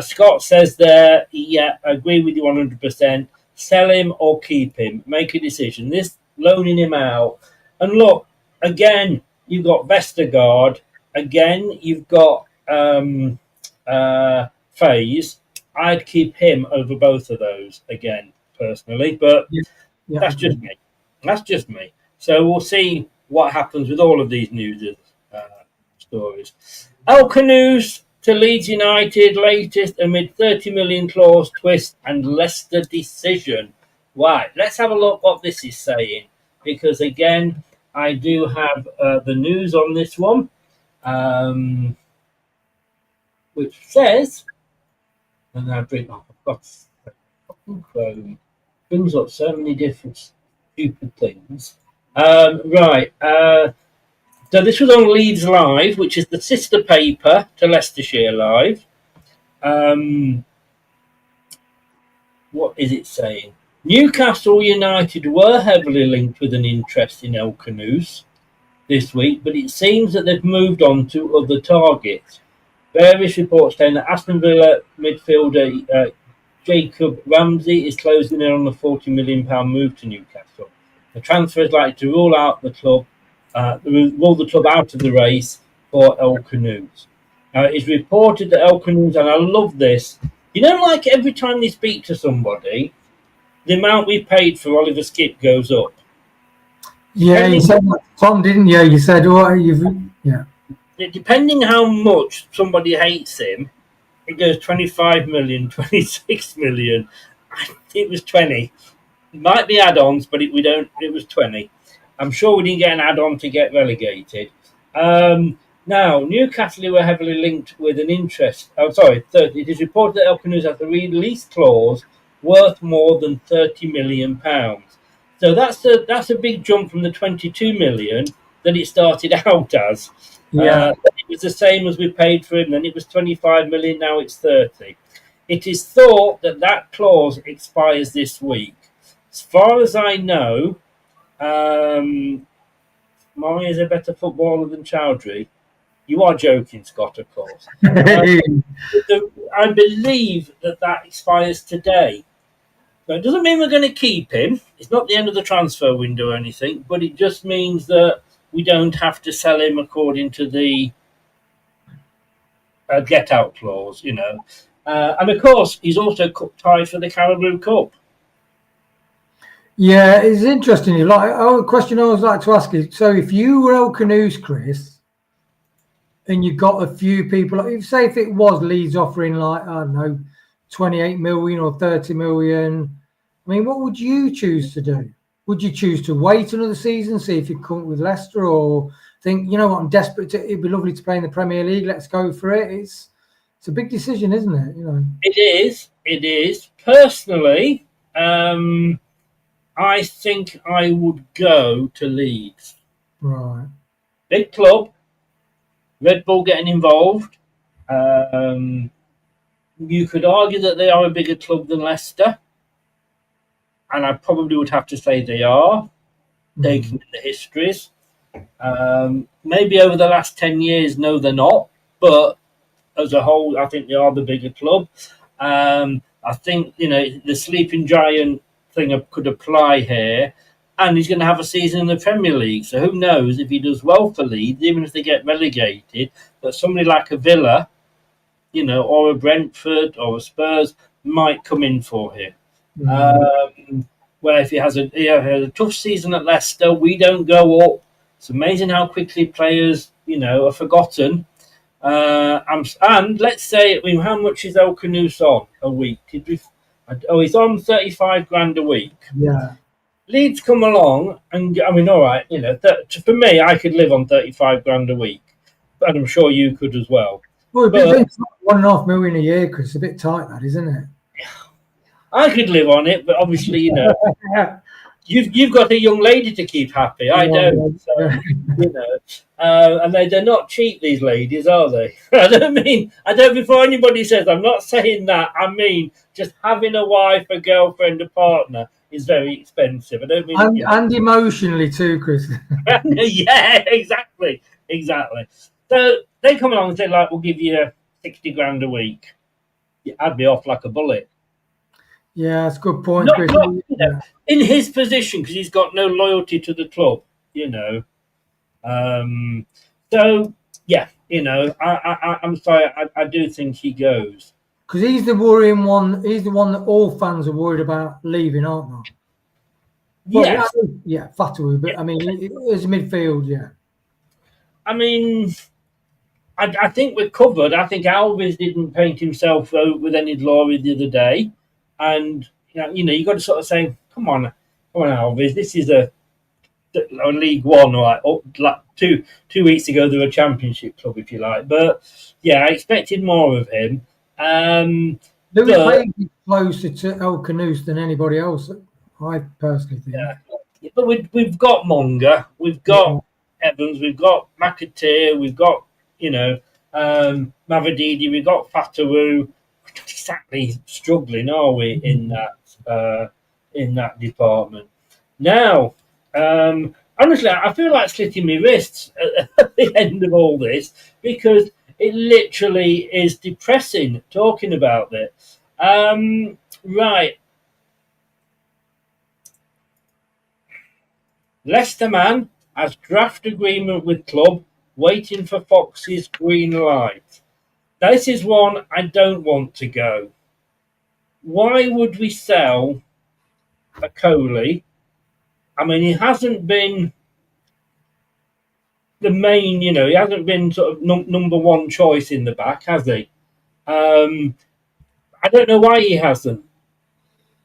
Scott says there, yeah, I agree with you 100%. Sell him or keep him. Make a decision. This loaning him out. And look, again, you've got Vestergaard. Again, you've got Faze. I'd keep him over both of those, again, personally. But that's just me. That's just me. So we'll see what happens with all of these news stories. Khannouss, to Leeds United, latest amid 30 million clause twist and Leicester decision. Right, let's have a look what this is saying, because again, I do have the news on this one, which says, and I've got Chrome, brings up so many different stupid things. Right, so this was on Leeds Live, which is the sister paper to Leicestershire Live. What is it saying? Newcastle United were heavily linked with an interest in Khannouss this week, but it seems that they've moved on to other targets. Various reports saying that Aston Villa midfielder Jacob Ramsey is closing in on the £40 million move to Newcastle. The transfer is likely to rule the club out of the race for Khannouss. Now, it is reported that Khannouss, and I love this, like every time they speak to somebody, the amount we paid for Oliver Skip goes up. Yeah, you said that, Tom, didn't you? You said, Depending how much somebody hates him, it goes 25 million, 26 million. I think it was 20. It might be add-ons, but it was 20. I'm sure we didn't get an add-on to get relegated. Now, Newcastle were heavily linked with an interest. It is reported that Khannouss has a release clause worth more than £30 million. So that's a big jump from the 22 million that it started out as. Yeah. It was the same as we paid for him. Then it was 25 million. Now it's 30. It is thought that clause expires this week. As far as I know, Murray is a better footballer than Choudhury. You are joking, Scott, of course. I believe that expires today. Now, it doesn't mean we're going to keep him. It's not the end of the transfer window or anything, but it just means that we don't have to sell him according to the get-out clause, And, of course, he's also tied for the Carabao Cup. Yeah, it's interesting. A question I always like to ask is, so if you were Khannouss, Chris, and you got a few people, if it was Leeds offering 28 million or 30 million, I mean, what would you choose to do? Would you choose to wait another season, see if you come up with Leicester, or think, I'm desperate it'd be lovely to play in the Premier League, let's go for it? It's a big decision, isn't it? It is. Personally, I think I would go to Leeds. Right. Big club, Red Bull getting involved. You could argue that they are a bigger club than Leicester. And I probably would have to say they are, taking the histories. Maybe over the last 10 years, no, they're not. But as a whole, I think they are the bigger club. I think, the sleeping giant thing could apply here. And he's going to have a season in the Premier League. So who knows if he does well for Leeds, even if they get relegated, that somebody like a Villa, or a Brentford or a Spurs might come in for him. Where if he has a tough season at Leicester, we don't go up. It's amazing how quickly players, are forgotten. And let's say, how much is Khannouss on a week? He's on 35 grand a week. Yeah. Leeds come along, and all right, for me, I could live on 35 grand a week, and I'm sure you could as well. Well, it's $1.5 million a year, Chris. It's a bit tight, that, isn't it? I could live on it, but obviously, you've got a young lady to keep happy. I don't, so, and they're not cheap, these ladies, are they? I don't. Before anybody says, I'm not saying that. I mean, just having a wife, a girlfriend, a partner is very expensive. I don't mean, and emotionally too, Chris. Yeah, exactly. So they come along and say, we'll give you 60 grand a week. I'd be off like a bullet. Yeah, that's a good point, Chris. In his position, because he's got no loyalty to the club, So yeah, I'm sorry, I do think he goes. Because he's the worrying one. He's the one that all fans are worried about leaving, aren't they? Yes. Yeah, Fatoury, but I mean, as midfield, yeah. I mean, I think we're covered. I think Alves didn't paint himself out with any glory the other day, and you got to sort of say, come on, Alves, this is a League One, right? Like 2 weeks ago, they were a Championship club, if you like. But yeah, I expected more of him. Louis Payne is closer to El Khannouss than anybody else, I personally think. Yeah, but we've got Monga, we've got Evans, we've got McAteer, we've got Mavadidi, we've got Fatawu. We're not exactly struggling, are we, in that department? Now, honestly, I feel like slitting my wrists at the end of all this because it literally is depressing talking about this. Right. Leicester man has draft agreement with club, waiting for Fox's green light. This is one I don't want to go. Why would we sell Okoli? I mean, he hasn't been the main, he hasn't been sort of number one choice in the back, has he? I don't know why he hasn't.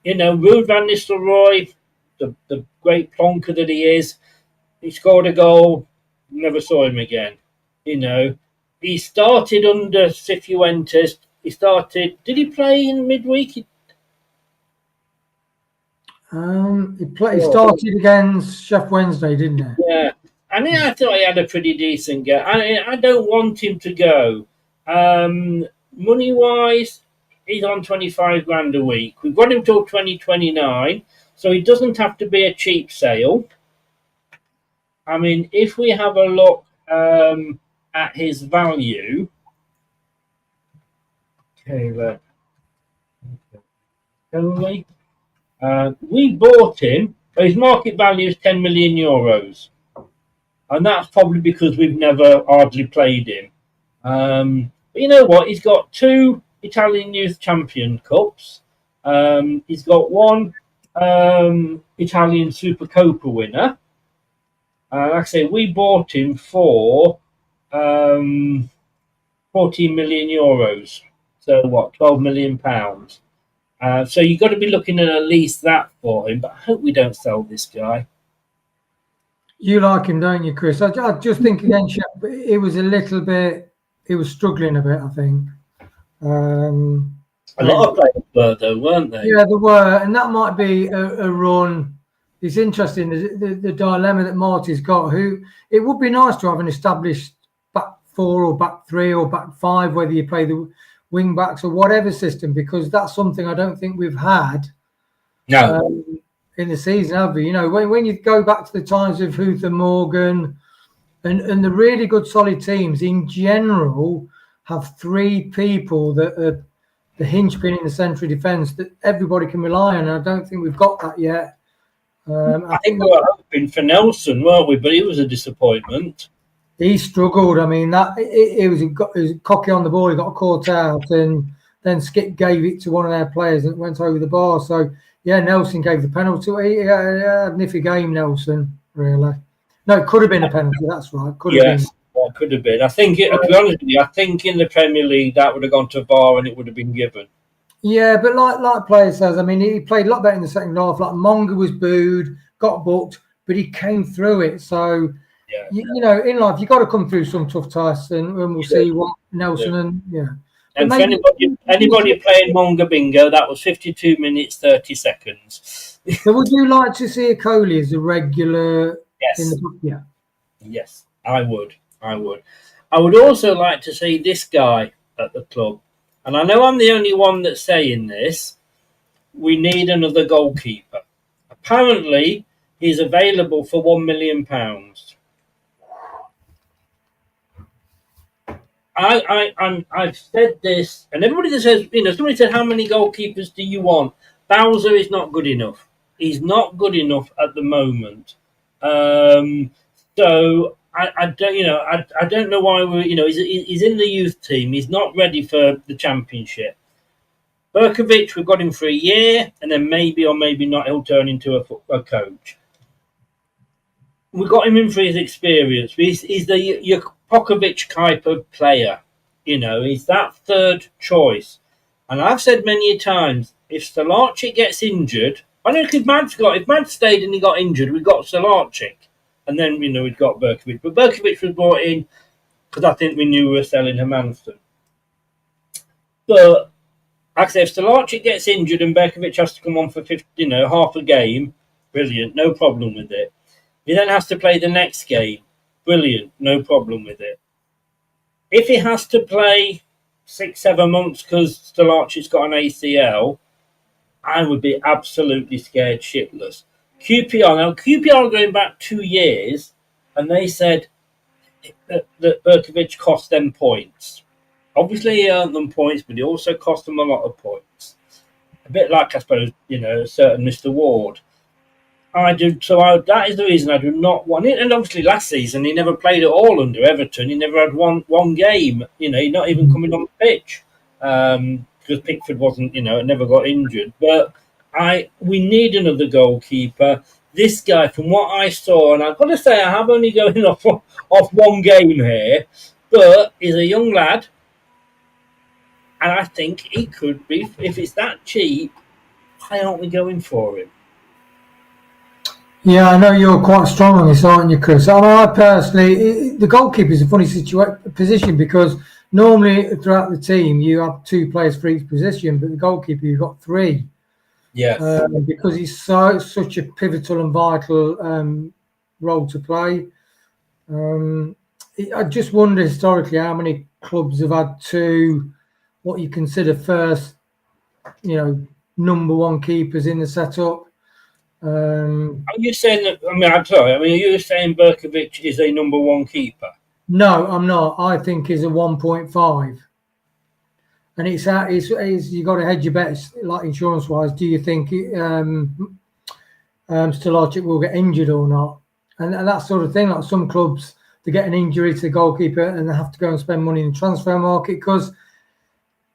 Ruud van Nistelrooy, the great plonker that he is, he scored a goal, never saw him again. He started under Cifuentes. Did he play in midweek? He started against Chef Wednesday, didn't he? Yeah. And I thought he had a pretty decent game. I don't want him to go. Money-wise, he's on 25 grand a week. We've got him till 2029, so he doesn't have to be a cheap sale. I mean, if we have a look at his value, we bought him. His market value is 10 million euros, and that's probably because we've never hardly played him. But you know what? He's got 2 Italian Youth Champion Cups. He's got 1 Italian Supercopa winner. Like I say, we bought him for 14 million euros. So what? 12 million pounds. So you've got to be looking at least that for him. But I hope we don't sell this guy. You like him, don't you, Chris? I just think against it was a little bit. He was struggling a bit, I think. A lot of players were, though, weren't they? Yeah, there were, and that might be a run. It's interesting the dilemma that Marty's got. It would be nice to have an established back 4 or back 3 or back 5, whether you play the wing backs or whatever system, because that's something I don't think we've had. No. In the season, have we? When you go back to the times of Huther Morgan and the really good solid teams in general have 3 people that are the hinge-pin in the centre of defence that everybody can rely on. And I don't think we've got that yet. I think we were hoping for Nelson, weren't we? But he was a disappointment. He struggled. I mean, it was cocky on the ball. He got caught out, and then Skip gave it to one of their players and it went over the bar. So, yeah, Nelson gave the penalty. He had a niffy game, Nelson, really. No, it could have been a penalty. That's right. Yes, it could have been. I think, to be honest with you, I think in the Premier League that would have gone to VAR and it would have been given. Yeah, but like player says, I mean, he played a lot better in the second half. Like Monga was booed, got booked, but he came through it. So, in life, you've got to come through some tough tests, and we'll see what Nelson and And for anybody playing Monga Bingo, that was 52 minutes, 30 seconds. So would you like to see Okoli as a regular? Yes. In the book? Yeah. Yes, I would. I would also like to see this guy at the club. And I know I'm the only one that's saying this. We need another goalkeeper. Apparently, he's available for £1 million. I've said this, and everybody that says, somebody said, how many goalkeepers do you want? Bowser is not good enough. He's not good enough at the moment. So I don't know why he's in the youth team. He's not ready for the championship. Berkovic, we've got him for a year, and then maybe or maybe not he'll turn into a coach. We got him in for his experience. He's Pokovic type of player. He's that third choice. And I've said many a times, if Stolarczyk gets injured, I don't know if Mad stayed and he got injured, we got Stolarczyk. And then, we'd got Berkovic. But Berkovic was brought in because I think we knew we were selling Hermansson. But, like I say, if Stolarczyk gets injured and Berkovic has to come on for half a game, brilliant, no problem with it. He then has to play the next game, brilliant, no problem with it. If he has to play 6-7 months because Stolarczyk's got an ACL, I would be absolutely scared shitless. QPR going back 2 years, and they said that Berkovic cost them points. Obviously, he earned them points, but he also cost them a lot of points. A bit like, I suppose, a certain Mr. Ward. That is the reason I do not want it. And obviously, last season he never played at all under Everton. He never had one game. He's not even coming on the pitch because Pickford wasn't. Never got injured. But we need another goalkeeper. This guy, from what I saw, and I've got to say, I have only going off one game here, but he's a young lad, and I think he could be. If it's that cheap, why aren't we going for him? Yeah, I know you're quite strong on this, aren't you, Chris? I personally, the goalkeeper is a funny position because normally throughout the team you have 2 players for each position, but the goalkeeper you've got 3. Yeah, because he's such a pivotal and vital role to play. I just wonder historically how many clubs have had 2 what you consider first, number 1 keepers in the setup. Are you saying that? I'm sorry. Are you saying Berkovic is a number 1 keeper? No, I'm not. I think he's a 1.5. And it's you got to hedge your bets, like insurance-wise. Do you think Stolarczyk will get injured or not? And that sort of thing. Like some clubs, they get an injury to the goalkeeper and they have to go and spend money in the transfer market because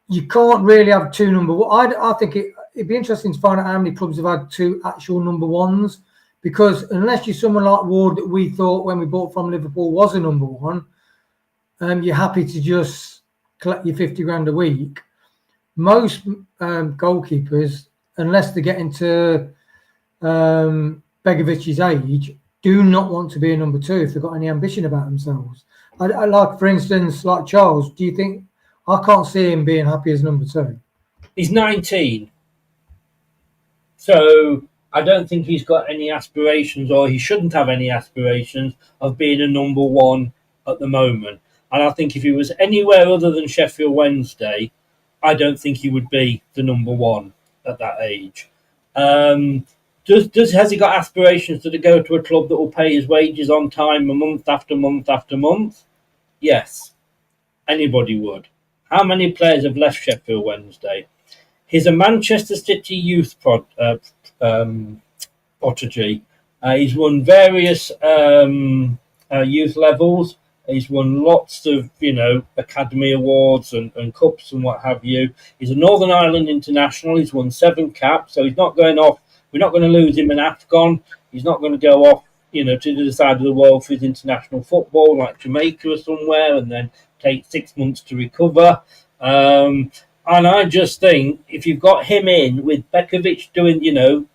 you can't really have 2 number 1. I think it'd be interesting to find out how many clubs have had 2 actual number 1s, because unless you're someone like Ward that we thought when we bought from Liverpool was a number 1, you're happy to just collect your 50 grand a week. Most goalkeepers, unless they get into Begovic's age, do not want to be a number 2 if they've got any ambition about themselves. I like, for instance, like Charles. Do you think I can't see him being happy as number 2? He's 19. So I don't think he's got any aspirations, or he shouldn't have any aspirations of being a number 1 at the moment. And I think if he was anywhere other than Sheffield Wednesday, I don't think he would be the number 1 at that age. Has he got aspirations to go to a club that will pay his wages on time, month after month after month? Yes, anybody would. How many players have left Sheffield Wednesday? He's a Manchester City youth prodigy. He's won various youth levels. He's won lots of, academy awards and cups and what have you. He's a Northern Ireland international. He's won 7 caps, so he's not going off. We're not going to lose him in AFCON. He's not going to go off, to the other side of the world for his international football, like Jamaica or somewhere, and then take 6 months to recover. And I just think if you've got him in with Begovic doing,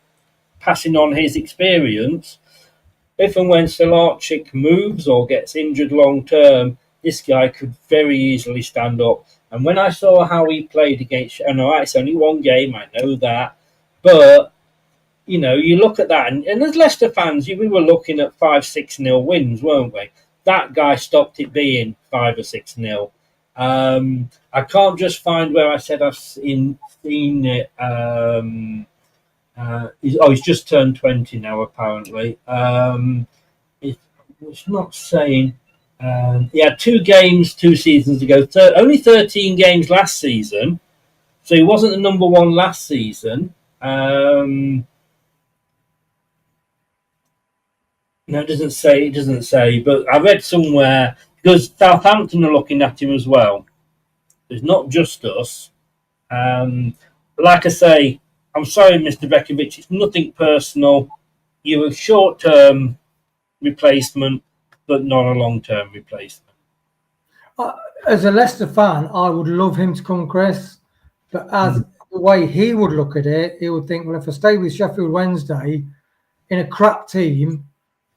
passing on his experience, if and when Stolarczyk moves or gets injured long term, this guy could very easily stand up. And when I saw how he played against, I know it's only 1 game, I know that, but you look at that, and as Leicester fans, we were looking at 5-6-0 wins, weren't we? That guy stopped it being 5 or 6-0. I can't just find where I said I've seen it. He's just turned 20 now, apparently. It's not saying. He had 2 games 2 seasons ago. Only 13 games last season, so he wasn't the number 1 last season. No, it doesn't say. It doesn't say. But I read somewhere, because Southampton are looking at him as well. It's not just us. Like I say, I'm sorry, Mr. Begovic. It's nothing personal. You're a short-term replacement, but not a long-term replacement. As a Leicester fan, I would love him to come, Chris. But as the way he would look at it, he would think, well, if I stay with Sheffield Wednesday in a crap team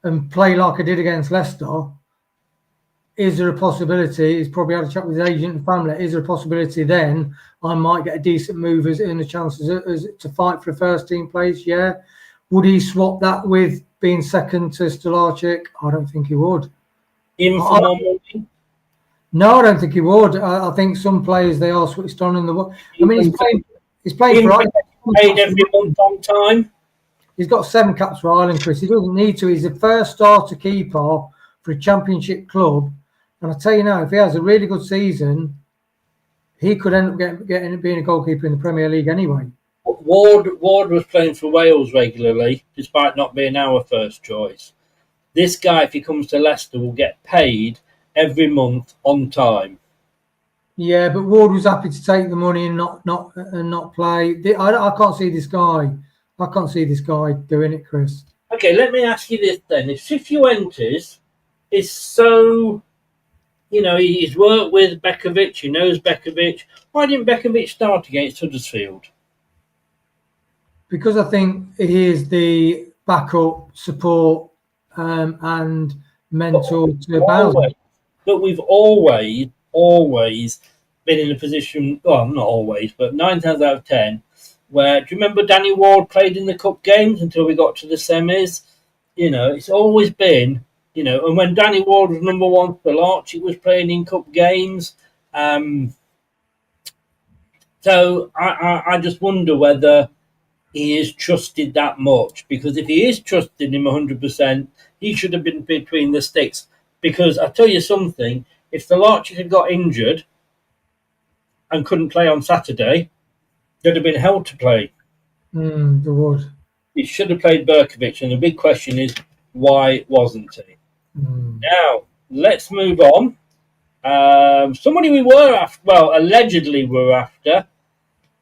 and play like I did against Leicester, is there a possibility? He's probably had a chat with his agent and family. Is there a possibility then I might get a decent move in the chances to fight for a first team place? Yeah. Would he swap that with being second to Stolarczyk? I don't think he would. Even for more money? No, I don't think he would. I think some players, they are switched on in the. I mean, he's playing for Ireland. Paid every month on time. He's got 7 caps for Ireland, Chris. He doesn't need to. He's the first starter keeper for a championship club. And I tell you now, if he has a really good season, he could end up being a goalkeeper in the Premier League anyway. Ward was playing for Wales regularly, despite not being our first choice. This guy, if he comes to Leicester, will get paid every month on time. Yeah, but Ward was happy to take the money and not play. I can't see this guy. I can't see this guy doing it, Chris. Okay, let me ask you this then: if Cifuentes is so, he's worked with Bekovic, he knows Bekovic. Why didn't Bekovic start against Huddersfield? Because I think he is the backup support and mentor to Bowser. But we've always been in a position, well, not always, but 9 times out of 10, where, do you remember Danny Ward played in the cup games until we got to the semis? It's always been, and when Danny Ward was number 1 for Stolarczyk was playing in cup games. So I just wonder whether he is trusted that much, because if he is trusted him 100%, he should have been between the sticks. Because I tell you something, if Stolarczyk had got injured and couldn't play on Saturday, there'd have been hell to play. There would. He should have played Berkovic, and the big question is, why wasn't he? Now, let's move on. Somebody we were after, well, allegedly were after.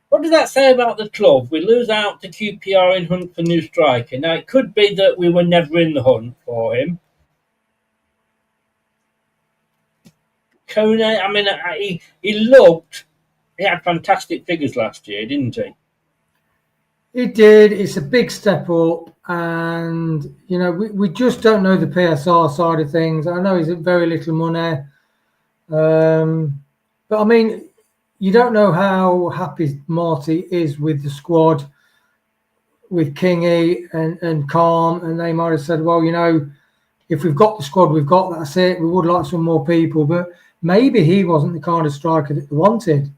What does that say about the club? We lose out to QPR in hunt for new striker. Now, it could be that we were never in the hunt for him. Kone, I mean, he had fantastic figures last year, didn't he? He did. It's a big step up, and we just don't know the PSR side of things. I know he's at very little money, but I mean, you don't know how happy Marty is with the squad, with Kingy and Calm, and they might have said, well, if we've got the squad, we've got, that's it. We would like some more people, but maybe he wasn't the kind of striker that they wanted.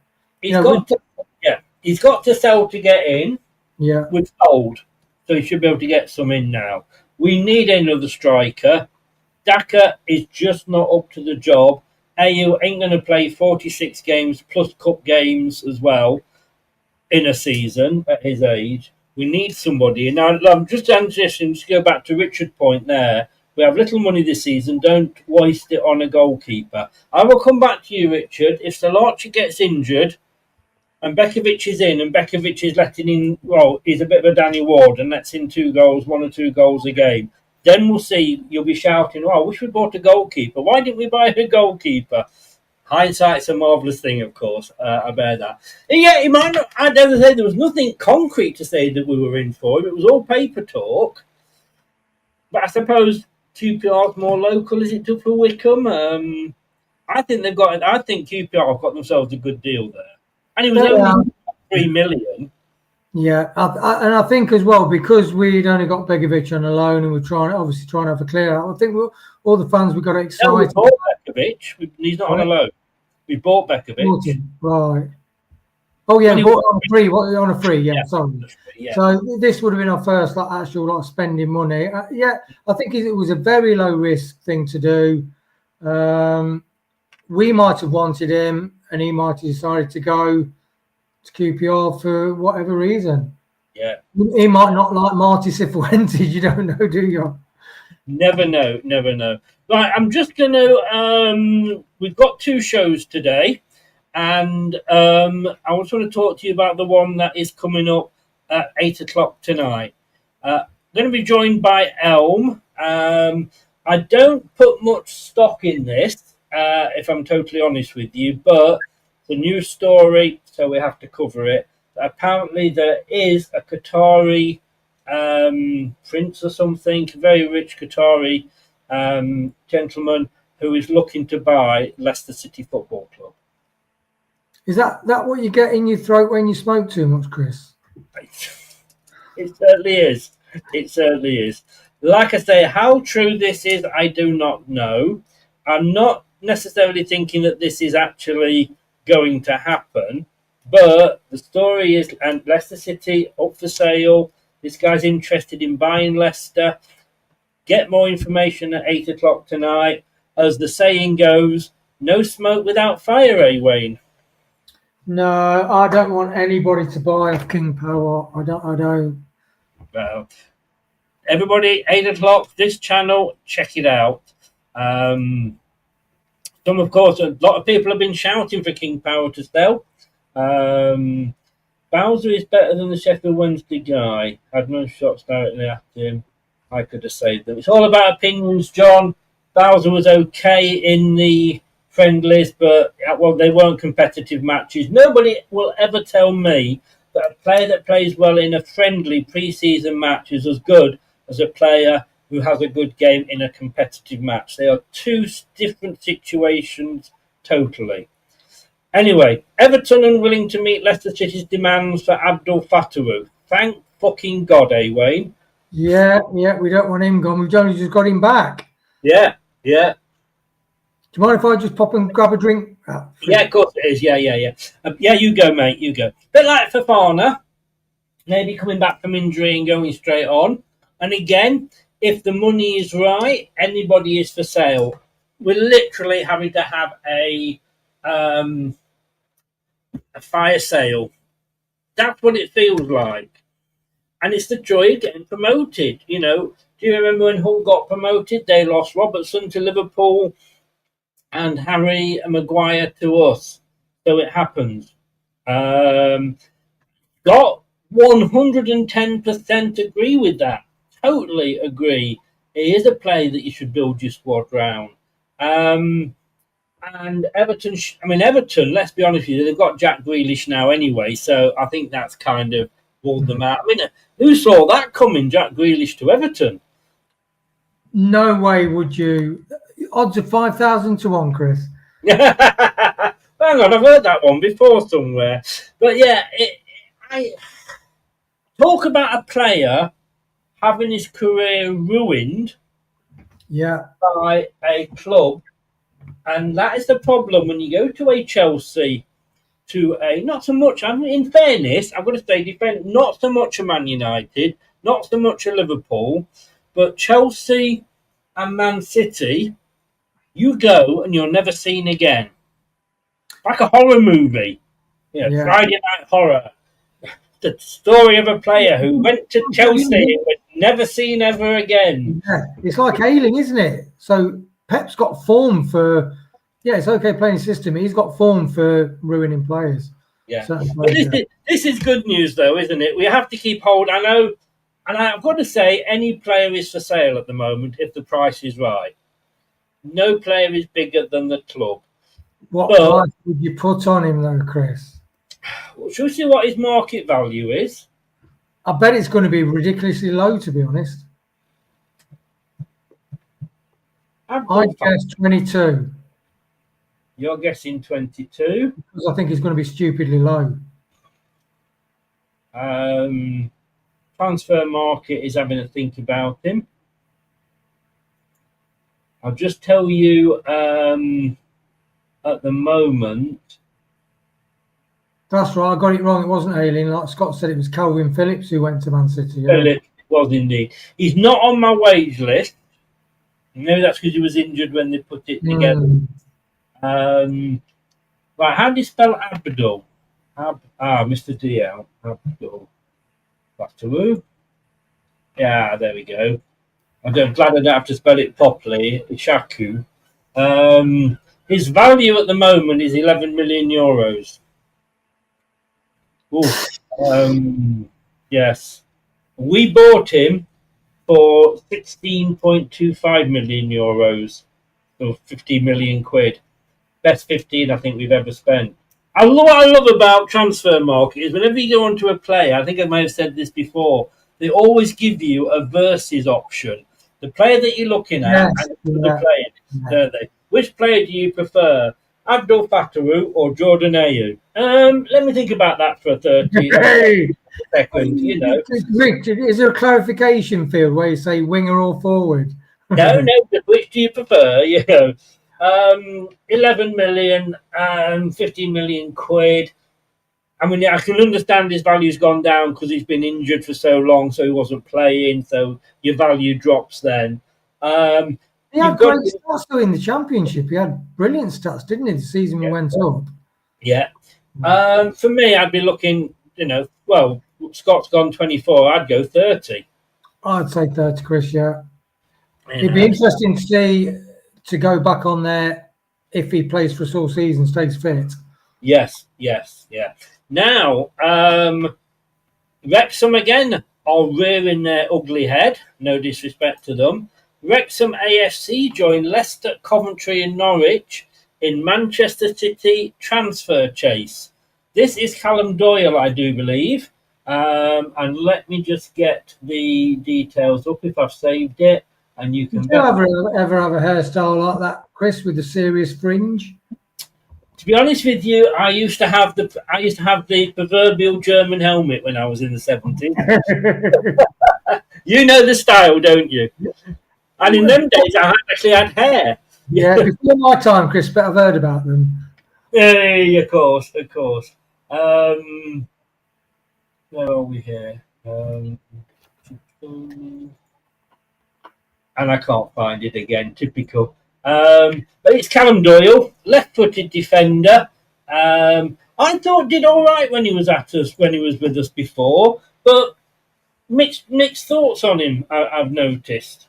He's got to sell to get in. Yeah, we're told, so he should be able to get some in now. We need another striker. Daka is just not up to the job. AU ain't going to play 46 games plus cup games as well in a season at his age. We need somebody. And now I'm just transitioning to go back to Richard's point there. We have little money this season. Don't waste it on a goalkeeper. I will come back to you, Richard. If Stolarczyk gets injured and Bekovic is in, and Bekovic is letting in, well, he's a bit of a Danny Ward and lets in 2 goals, 1 or 2 goals a game, then we'll see, you'll be shouting, I wish we bought a goalkeeper. Why didn't we buy a goalkeeper? Hindsight's a marvellous thing, of course. I bear that. And yeah, it might not, I'd never say there was nothing concrete to say that we were in for him. It was all paper talk. But I suppose QPR's more local, is it, to for Wickham? I think QPR have got themselves a good deal there. And it was only 3 million. Yeah, and I think as well, because we'd only got Begovic on a loan and we're trying to have a clear out, I think all the fans, we got excited. No, we bought Begovic. He's not on a loan. We bought Begovic. Right. Oh, yeah, bought on a free. Yeah, sorry. Yeah. So this would have been our first actual spending money. I think it was a very low risk thing to do. We might have wanted him, and he might have decided to go to QPR for whatever reason. Yeah. He might not like Marty Cifuentes. You don't know, do you? Never know. Right, I'm just going to... we've got 2 shows today, and I just want to talk to you about the one that is coming up at 8 o'clock tonight. I'm going to be joined by Elm. I don't put much stock in this, if I'm totally honest with you, but the news story, so we have to cover it. Apparently, there is a Qatari prince or something, a very rich Qatari gentleman who is looking to buy Leicester City Football Club. Is that what you get in your throat when you smoke too much, Chris? It certainly is. It certainly is. Like I say, how true this is, I do not know. I'm not necessarily thinking that this is actually going to happen, but the story is, and Leicester City up for sale. This guy's interested in buying Leicester. Get more information at 8 o'clock tonight. As the saying goes, no smoke without fire, eh, Wayne? No, I don't want anybody to buy a King Power. I don't. Well, everybody, 8 o'clock, this channel, check it out. Of course, a lot of people have been shouting for King Power to sell. Bowser is better than the Sheffield Wednesday guy. Had no shots directly at him. I could have saved them. It's all about opinions, John. Bowser was okay in the friendlies, but, well, they weren't competitive matches. Nobody will ever tell me that a player that plays well in a friendly pre-season match is as good as a player who has a good game in a competitive match. They are two different situations totally. Anyway, Everton unwilling to meet Leicester City's demands for Abdul Fatawu. Thank fucking God, eh, Wayne? Yeah, we don't want him gone. We've only just got him back. Yeah. Do you mind if I just pop and grab a drink? Yeah, of course it is. Yeah. Yeah, you go, mate. You go. Bit like Fofana, maybe coming back from injury and going straight on. And again, if the money is right, anybody is for sale. We're literally having to have a fire sale. That's what it feels like. And it's the joy of getting promoted. You know, do you remember when Hull got promoted? They lost Robertson to Liverpool and Harry Maguire to us. So it happens. Got 110% agree with that. Totally agree. He is a player that you should build your squad round. And Everton, let's be honest with you, they've got Jack Grealish now anyway, so I think that's kind of ruled them out. I mean, who saw that coming, Jack Grealish to Everton? No way would you. Odds of 5,000 to 1, Chris. Hang on, I've heard that one before somewhere. But yeah, I talk about a player having his career ruined by a club. And that is the problem when you go to a Chelsea, to a, not so much, in fairness, I've got to say, not so much a Man United, not so much a Liverpool, but Chelsea and Man City, you go and you're never seen again. Like a horror movie, Friday Night Horror. The story of a player who went to Chelsea and was never seen ever again. Yeah, it's like Ailing, isn't it? So Pep's got form for, it's okay playing his system. He's got form for ruining players. Yeah. But this is good news, though, isn't it? We have to keep hold. I know, and I've got to say, any player is for sale at the moment if the price is right. No player is bigger than the club. What price would you put on him, though, Chris? Shall we see what his market value is? I bet it's going to be ridiculously low, to be honest. I'd guess 22. You're guessing 22? Because I think it's going to be stupidly low. Transfer market is having a think about him. I'll just tell you at the moment. That's right, I got it wrong. It wasn't Ailing. Like Scott said, it was Calvin Phillips who went to Man City. Phillips was indeed. He's not on my wage list. Maybe that's because he was injured when they put it together. Right, how do you spell Abdul? Mr. DL. Abdul Fatawu. Yeah, there we go. I'm glad I don't have to spell it properly. Shaku. His value at the moment is 11 million euros. Yes. We bought him for 16.25 million euros. or 50 million quid. Best 15 I think we've ever spent. What I love about transfer market is whenever you go onto a player, I think I may have said this before, they always give you a versus option. The player that you're looking at and the player, don't they? Which player do you prefer, Abdul Fattah or Jordan Ayew? Let me think about that for a 30 second. You know, Richard, is there a clarification field where you say winger or forward? no. But which do you prefer? You know. 11 million and 15 million quid. I mean, I can understand his value's gone down because he's been injured for so long, so he wasn't playing, so your value drops then. He had great stats though in the Championship. He had brilliant stats, didn't he, the season we went up? Yeah. For me, I'd be looking, well, Scott's gone 24, I'd go 30. I'd say 30, Chris, yeah. It'd be interesting to see to go back on there if he plays for us all season, stays fit. Yes, yeah. Now, Wrexham again are rearing their ugly head. No disrespect to them. Wrexham AFC join Leicester, Coventry and Norwich in Manchester City transfer chase. This is Callum Doyle, I do believe. And let me just get the details up if I've saved it. And you can. Did you ever have a hairstyle like that, Chris, with a serious fringe? To be honest with you, I used to have the proverbial German helmet when I was in the 70s. You know the style, don't you? And in them days, I actually had hair. Yeah, before my time, Chris, but I've heard about them. Yeah, of course. Where are we here? And I can't find it again. Typical. But it's Callum Doyle, left-footed defender. I thought did all right when he was with us before, but mixed thoughts on him. I've noticed.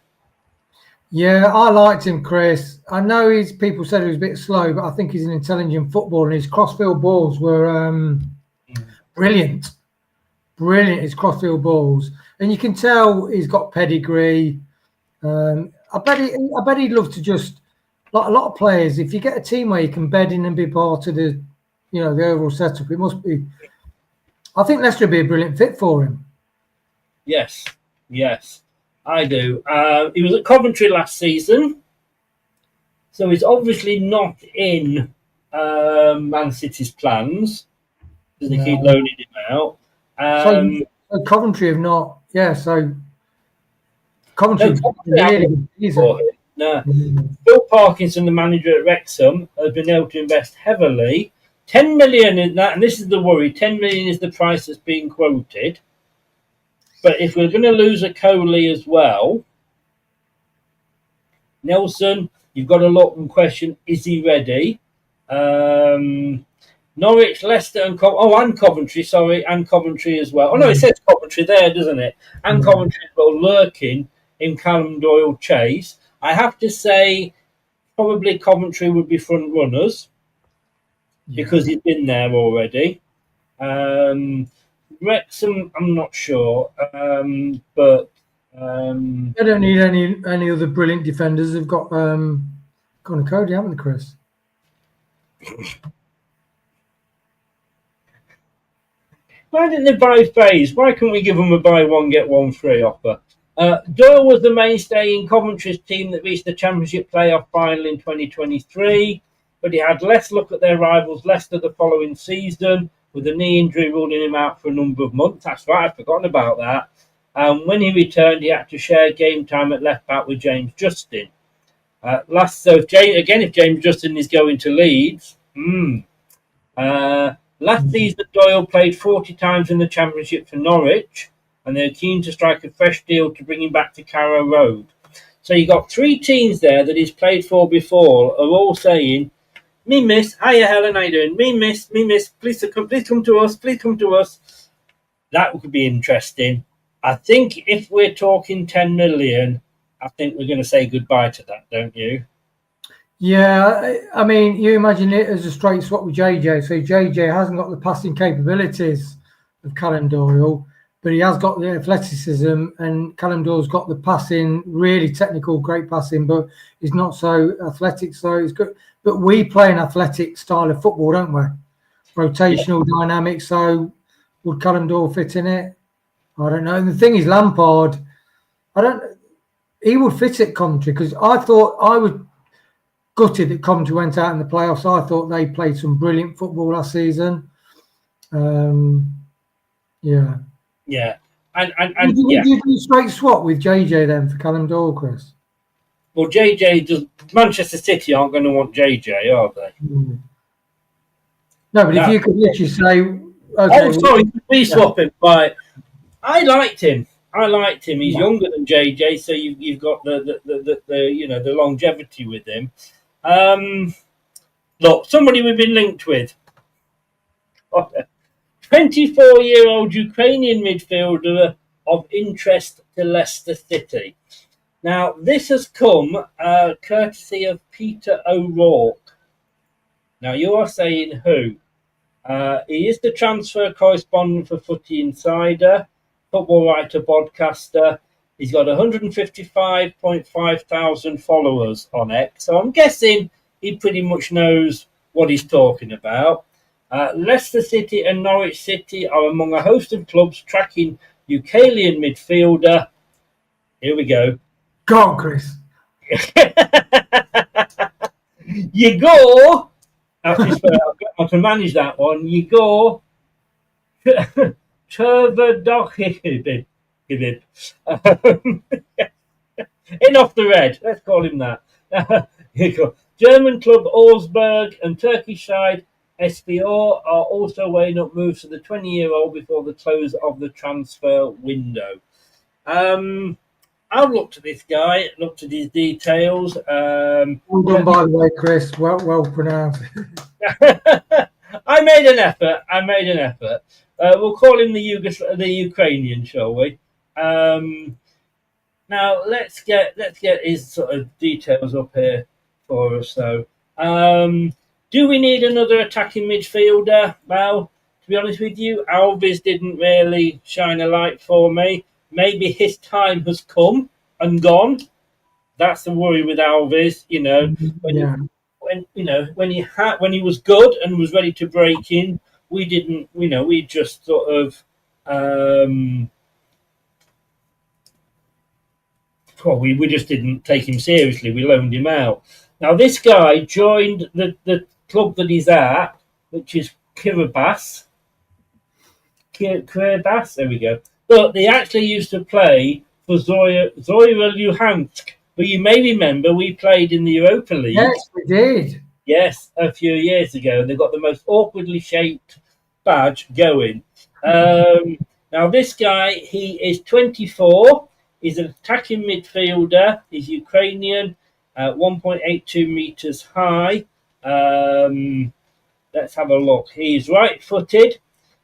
Yeah, I liked him, Chris. I know people said he was a bit slow, but I think he's an intelligent footballer, and his crossfield balls were brilliant. His crossfield balls, and you can tell he's got pedigree. I bet he'd love to just, like a lot of players, if you get a team where you can bed in and be part of the, the overall setup, it must be. I think Leicester would be a brilliant fit for him. Yes, I do. He was at Coventry last season, so he's obviously not in Man City's plans because they keep loaning him out. So Coventry have not, so Coventry No. Phil Parkinson, the manager at Wrexham, has been able to invest heavily. 10 million in that, and this is the worry, 10 million is the price that's being quoted. But if we're going to lose Okoli as well, Nelson, you've got to look and question, is he ready? Norwich, Leicester, and Coventry, and Coventry as well. Oh, no, it says Coventry there, doesn't it? And Coventry as well, lurking in Callum Doyle chase. I have to say, probably Coventry would be front runners because he's been there already. Wrexham, I'm not sure, but they don't need any other brilliant defenders. They've got Cody, haven't they, Chris? Why didn't they buy Faze? Why couldn't we give them a buy one get one free offer? Doyle was the mainstay in Coventry's team that reached the Championship playoff final in 2023, but he had less luck at their rivals Leicester the following season, with a knee injury ruling him out for a number of months. That's right, I'd forgotten about that. When he returned, he had to share game time at left back with James Justin. If James Justin is going to Leeds, last season Doyle played 40 times in the Championship for Norwich, and they're keen to strike a fresh deal to bring him back to Carrow Road. So you got three teams there that he's played for before, are all saying, "Me miss, hiya Helen, how you doing? Me miss, please come to us." That would be interesting. I think if we're talking 10 million, I think we're going to say goodbye to that, don't you? Yeah, I mean, you imagine it as a straight swap with JJ. So JJ hasn't got the passing capabilities of Callum Doyle. but he has got the athleticism, and Callum Dawes got the passing, really technical, great passing, but he's not so athletic, so it's good. But we play an athletic style of football, don't we? Rotational dynamic, so would Callum Dawes fit in it? I don't know. And the thing is, Lampard, he would fit at Coventry, because I was gutted that Coventry went out in the playoffs. I thought they played some brilliant football last season. Yeah. Yeah. And Would you do a straight swap with JJ then for Callum Dawes, Chris? Well, Manchester City aren't going to want JJ, are they? Mm. No, but if you could literally say, okay, sorry, we swap him. Right. I liked him. He's younger than JJ, so you've got the longevity with him. Look, somebody we've been linked with. 24-year-old Ukrainian midfielder of interest to Leicester City. Now, this has come courtesy of Peter O'Rourke. Now, you are saying who? He is the transfer correspondent for Footy Insider, football writer, podcaster. He's got 155.5 thousand followers on X, so I'm guessing he pretty much knows what he's talking about. Leicester City and Norwich City are among a host of clubs tracking Ukrainian midfielder. Here we go. Go on, Chris. Yegor, I have to manage that one. Yegor Chervodochivib. In off the red. Let's call him that. German club Augsburg and Turkish side SVR are also weighing up moves for the 20-year-old before the close of the transfer window. I've looked at this guy, looked at his details. Well done, by the way, Chris. Well pronounced. I made an effort. We'll call him the Ukrainian, shall we? Now let's get his sort of details up here for us. So, do we need another attacking midfielder? Well, to be honest with you, Alves didn't really shine a light for me. Maybe his time has come and gone. That's the worry with Alves. When he was good and was ready to break in, we didn't. We just sort of. We just didn't take him seriously. We loaned him out. Now this guy joined the club that he's at, which is Kiribati. There we go. But they actually used to play for Zoya Luhansk. But you may remember we played in the Europa League. Yes, we did. Yes, a few years ago. They got the most awkwardly shaped badge going. Now this guy, he is 24. He's an attacking midfielder. He's Ukrainian, 1.82 meters high. Let's have a look. He's right-footed.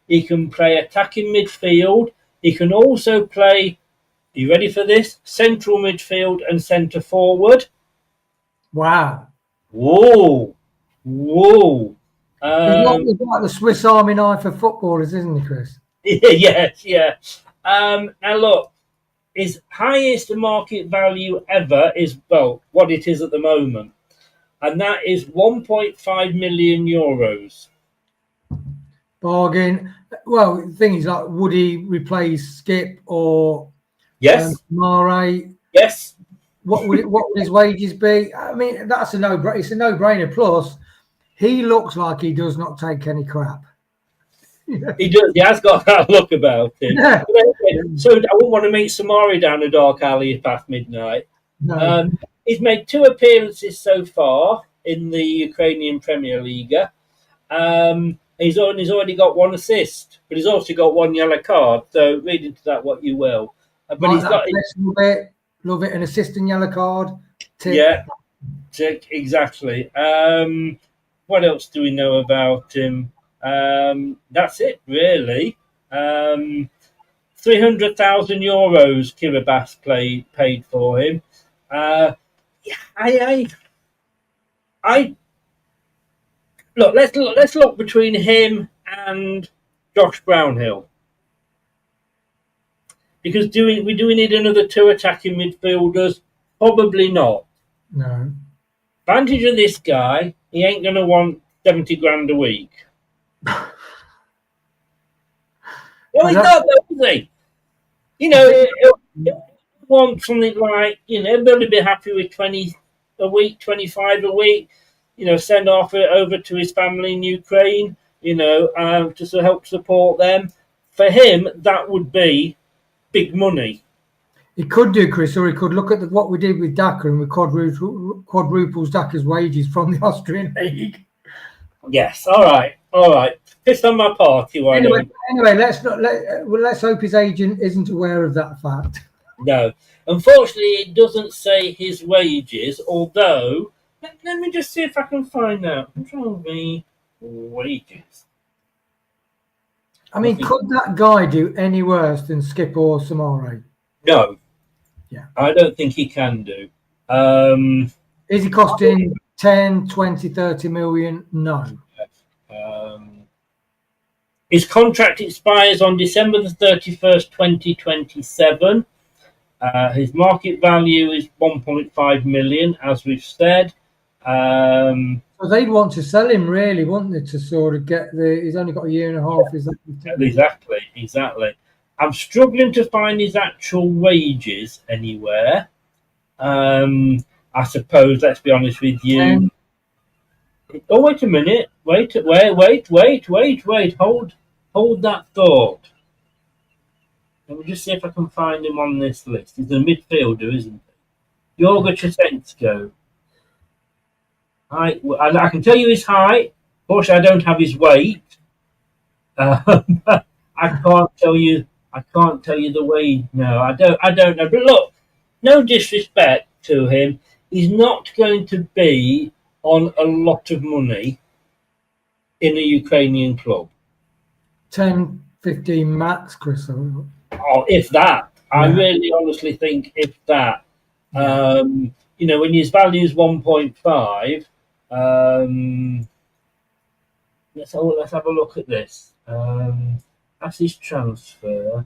He can play attacking midfield. He can also play, are you ready for this? Central midfield and centre forward. Wow. Whoa. He's like the Swiss Army knife of footballers, isn't he, Chris? Yes, yeah. Now look, his highest market value ever is, well, what it is at the moment. And that is 1.5 million euros. Bargain. Well, the thing is, like, would he replace Skip or Mare? Yes. What would his wages be? I mean, that's a no-brainer. It's a no-brainer. Plus, he looks like he does not take any crap. He does. He has got that look about him. Yeah. So I wouldn't want to meet Samari down a dark alley past midnight. No. He's made 2 appearances so far in the Ukrainian Premier League. He's already got 1 assist, but he's also got 1 yellow card. So read into that what you will. But he's got love it, an assist and yellow card. Tick. Yeah, tick, exactly. What else do we know about him? That's it, really. 300,000 euros Kiribati paid for him. Let's look between him and Josh Brownhill. Because do we need another 2 attacking midfielders? Probably not. No. Advantage of this guy, he ain't going to want 70 grand a week. Well, he's not, though, is he? You know, he'll want something like, you know, he'll be happy with 20 a week, 25 a week, you know, send off it over to his family in Ukraine, you know, to help support them. For him, that would be big money. He could do, Chris, or he could look at what we did with Daka and we quadruples Daka's wages from the Austrian League. Yes, all right. Piss on my party, why Anyway, don't let's hope his agent isn't aware of that fact. No. Unfortunately, it doesn't say his wages, although, let me just see if I can find out. Control V, wages. I mean, could that guy do any worse than Skip or Samare? No. Yeah. I don't think he can do. Is he costing 10, 20, 30 million? No. His contract expires on December the 31st, 2027. His market value is 1.5 million, as we've said. So they'd want to sell him, really, wouldn't they, to sort of get he's only got a year and a half. Is that Exactly. I'm struggling to find his actual wages anywhere. I suppose, let's be honest with you. Oh, wait a minute. Wait. Hold that thought. Let me just see if I can find him on this list. He's a midfielder, isn't he? Yorga Chesensko. I can tell you his height. Of course, I don't have his weight. I can't tell you the weight. No, I don't know. But look, no disrespect to him. He's not going to be on a lot of money in a Ukrainian club. 10, 15 max, Chris. Oh, if that. Yeah. I really honestly think if that. You know, when his value is 1.5, let's have a look at this. That's his transfer.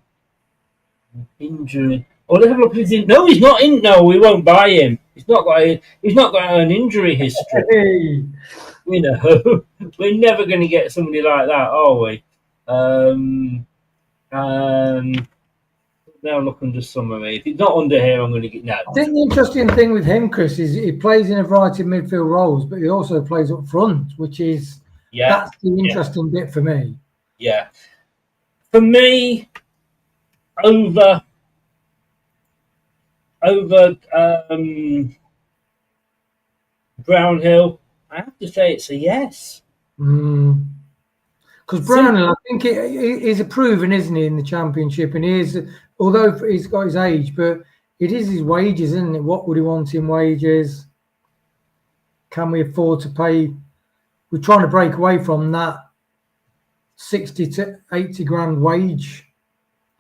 Injury. Oh, let's have a look at his No, he's not in. No, we won't buy him. He's not got an injury history. Hey. You know, we're never going to get somebody like that, are we? Now look under summary. If he's not under here, I'm going to get no. I think the interesting thing with him, Chris, is he plays in a variety of midfield roles, but he also plays up front, which is that's the interesting bit for me. Yeah, for me, over Brownhill, I have to say it's a yes. Because Brownhill, I think he's a proven, isn't he, in the Championship, and he is. Although he's got his age, but it is his wages, isn't it? What would he want in wages? Can we afford to pay? We're trying to break away from that 60 to 80 grand wage,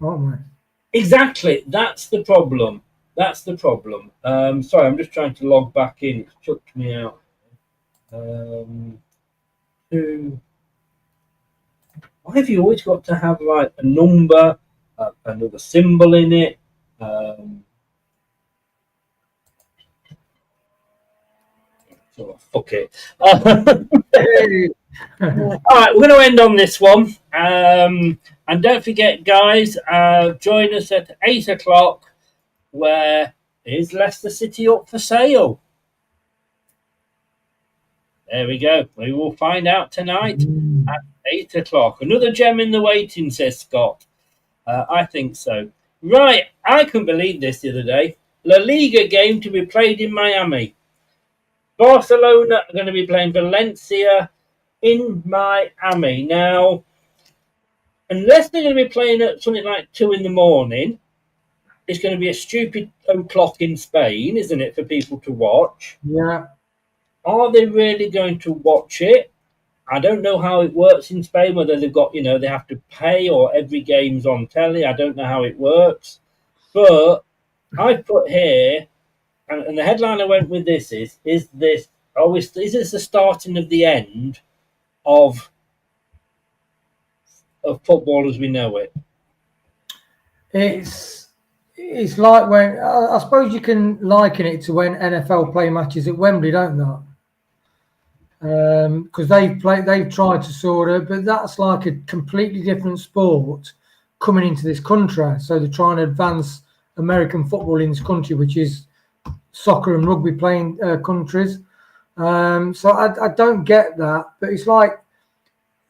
aren't we? Exactly. That's the problem. Sorry, I'm just trying to log back in. It's chucked me out. Why have you always got to have like a number? Another symbol in it. So fuck it. All right, we're going to end on this one. And don't forget, guys, join us at 8 o'clock. Where is Leicester City up for sale? There we go. We will find out tonight at 8 o'clock. Another gem in the waiting, says Scott. I think so. Right, I couldn't believe this the other day. La Liga game to be played in Miami. Barcelona are going to be playing Valencia in Miami. Now, unless they're going to be playing at something like 2 in the morning, it's going to be a stupid o'clock in Spain, isn't it, for people to watch? Yeah. Are they really going to watch it? I don't know how it works in Spain, whether they've got, you know, they have to pay or every game's on telly. I don't know how it works. But I put here, and the headline I went with this is this the starting of the end of football as we know it? It's it's like when I suppose you can liken it to when NFL play matches at Wembley, don't they? Because they've tried to sort of, but that's like a completely different sport coming into this country. So they're trying to advance American football in this country, which is soccer and rugby playing countries. So I don't get that, but it's like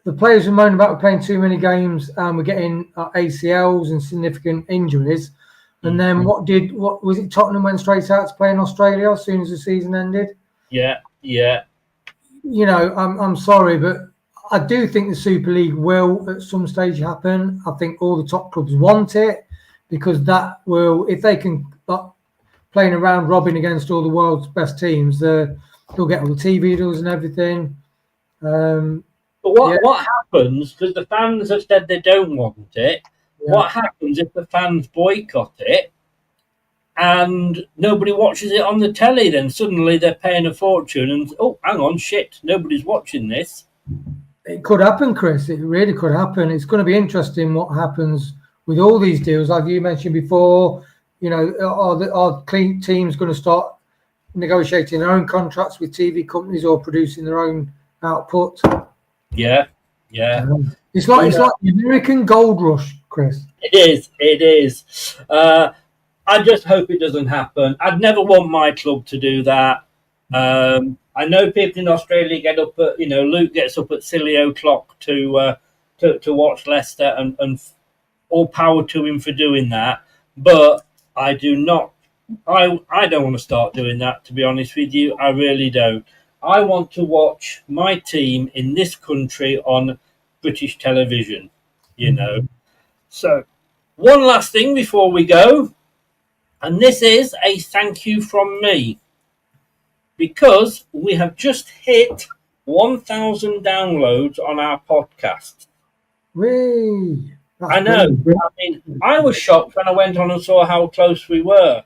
the players are moaning about playing too many games and we're getting ACLs and significant injuries. And then what was it? Tottenham went straight out to play in Australia as soon as the season ended. Yeah. You know, I'm sorry, but I do think the Super League will at some stage happen. I think all the top clubs want it because that will, if they can playing around robin against all the world's best teams, they'll get all the TV deals and everything. But what happens, because the fans have said they don't want it, what happens if the fans boycott it and nobody watches it on the telly? Then suddenly they're paying a fortune and, oh, hang on, shit, nobody's watching this. It could happen, Chris. It really could happen. It's going to be interesting what happens with all these deals. Like you mentioned before, you know, are teams going to start negotiating their own contracts with TV companies or producing their own output? Yeah. It's like the American gold rush, Chris. It is. I just hope it doesn't happen. I'd never want my club to do that. I know people in Australia get up at, Luke gets up at silly o'clock to watch Leicester, and all power to him for doing that. But I do not. I don't want to start doing that, to be honest with you. I really don't. I want to watch my team in this country on British television, So, one last thing before we go, and this is a thank you from me, because we have just hit 1,000 downloads on our podcast. Whee! I know. I mean, I was shocked when I went on and saw how close we were.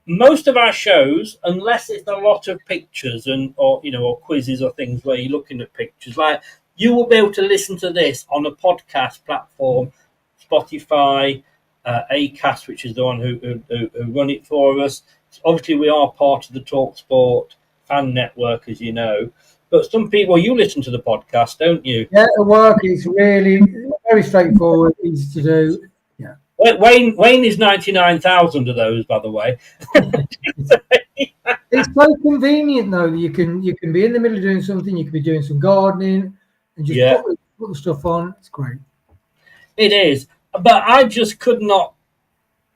Most of our shows, unless it's a lot of pictures or quizzes or things where you're looking at pictures, like you will be able to listen to this on a podcast platform, Spotify, Acast, which is the one who run it for us. Obviously, we are part of the TalkSport fan network, as you know. But some people, you listen to the podcast, don't you? Yeah, the work is really very straightforward, easy to do. Yeah. Wayne is 99,000 of those, by the way. It's so convenient though that you can be in the middle of doing something, you can be doing some gardening and just put the stuff on. It's great. It is, but I just could not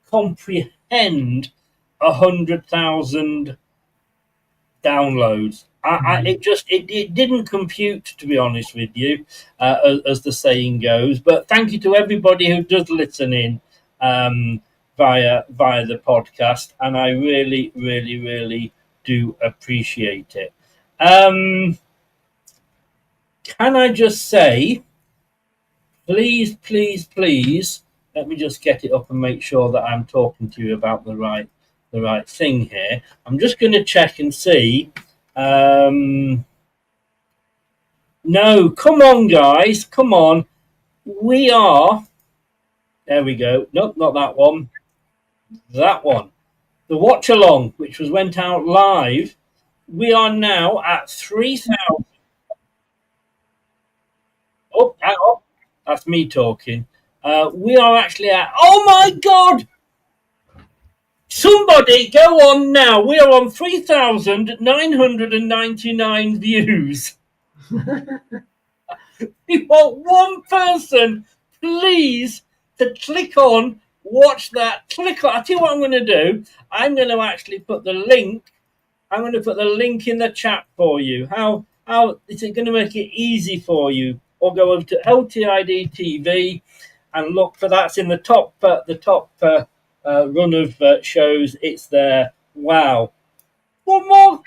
comprehend 100,000 downloads. It didn't compute, to be honest with you, as the saying goes. But thank you to everybody who does listen in via the podcast, and I really, really, really do appreciate it. Can I just say, please, let me just get it up and make sure that I'm talking to you about the right thing here. I'm just going to check and see. No, come on, guys, come on. We are. There we go. Nope, not that one. That one. The watch along, which went out live. We are now at 3,000. Oh, hang on. That's me talking. We are actually at. Oh my God! Somebody go on now. We are on 3,999 views. We want one person, please, to click on, watch that, click on. I'll tell you what I'm going to do. I'm going to actually put the link. I'm going to put the link in the chat for you. How is it going to make it easy for you? Or go over to LTID TV and look for that's in the top run of shows. It's there. Wow. One more,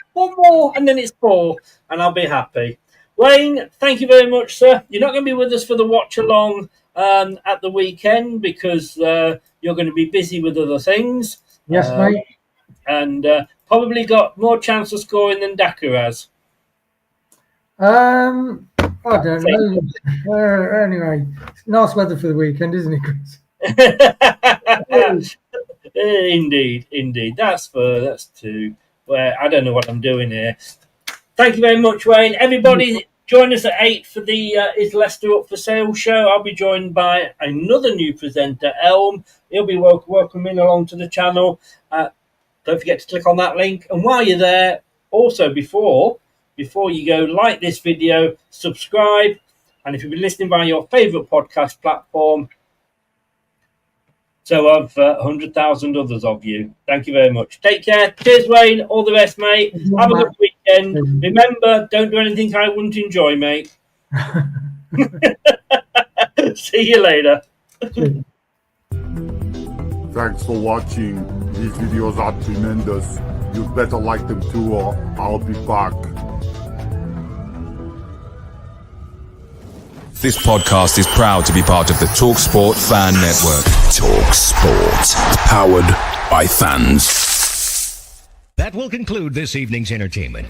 and then it's 4, and I'll be happy. Wayne, thank you very much, sir. You're not going to be with us for the watch along at the weekend because you're going to be busy with other things. Yes, mate. And probably got more chance of scoring than Daka has. I don't know. Anyway, it's nice weather for the weekend, isn't it, Chris? Indeed. That's two. Where I don't know what I'm doing here. Thank you very much, Wayne. Everybody, join us at 8 for the Is Leicester Up for Sale show. I'll be joined by another new presenter, Elm. He'll be welcoming along to the channel. Don't forget to click on that link. And while you're there, also before you go, like this video, subscribe, and if you've been listening via your favourite podcast platform, so have 100,000 others of you. Thank you very much. Take care. Cheers, Wayne. All the best, mate. Have a good weekend. Remember, don't do anything I wouldn't enjoy, mate. See you later. Thanks for watching. These videos are tremendous. You better like them too, or I'll be back. This podcast is proud to be part of the TalkSport Fan Network. TalkSport. Powered by fans. That will conclude this evening's entertainment.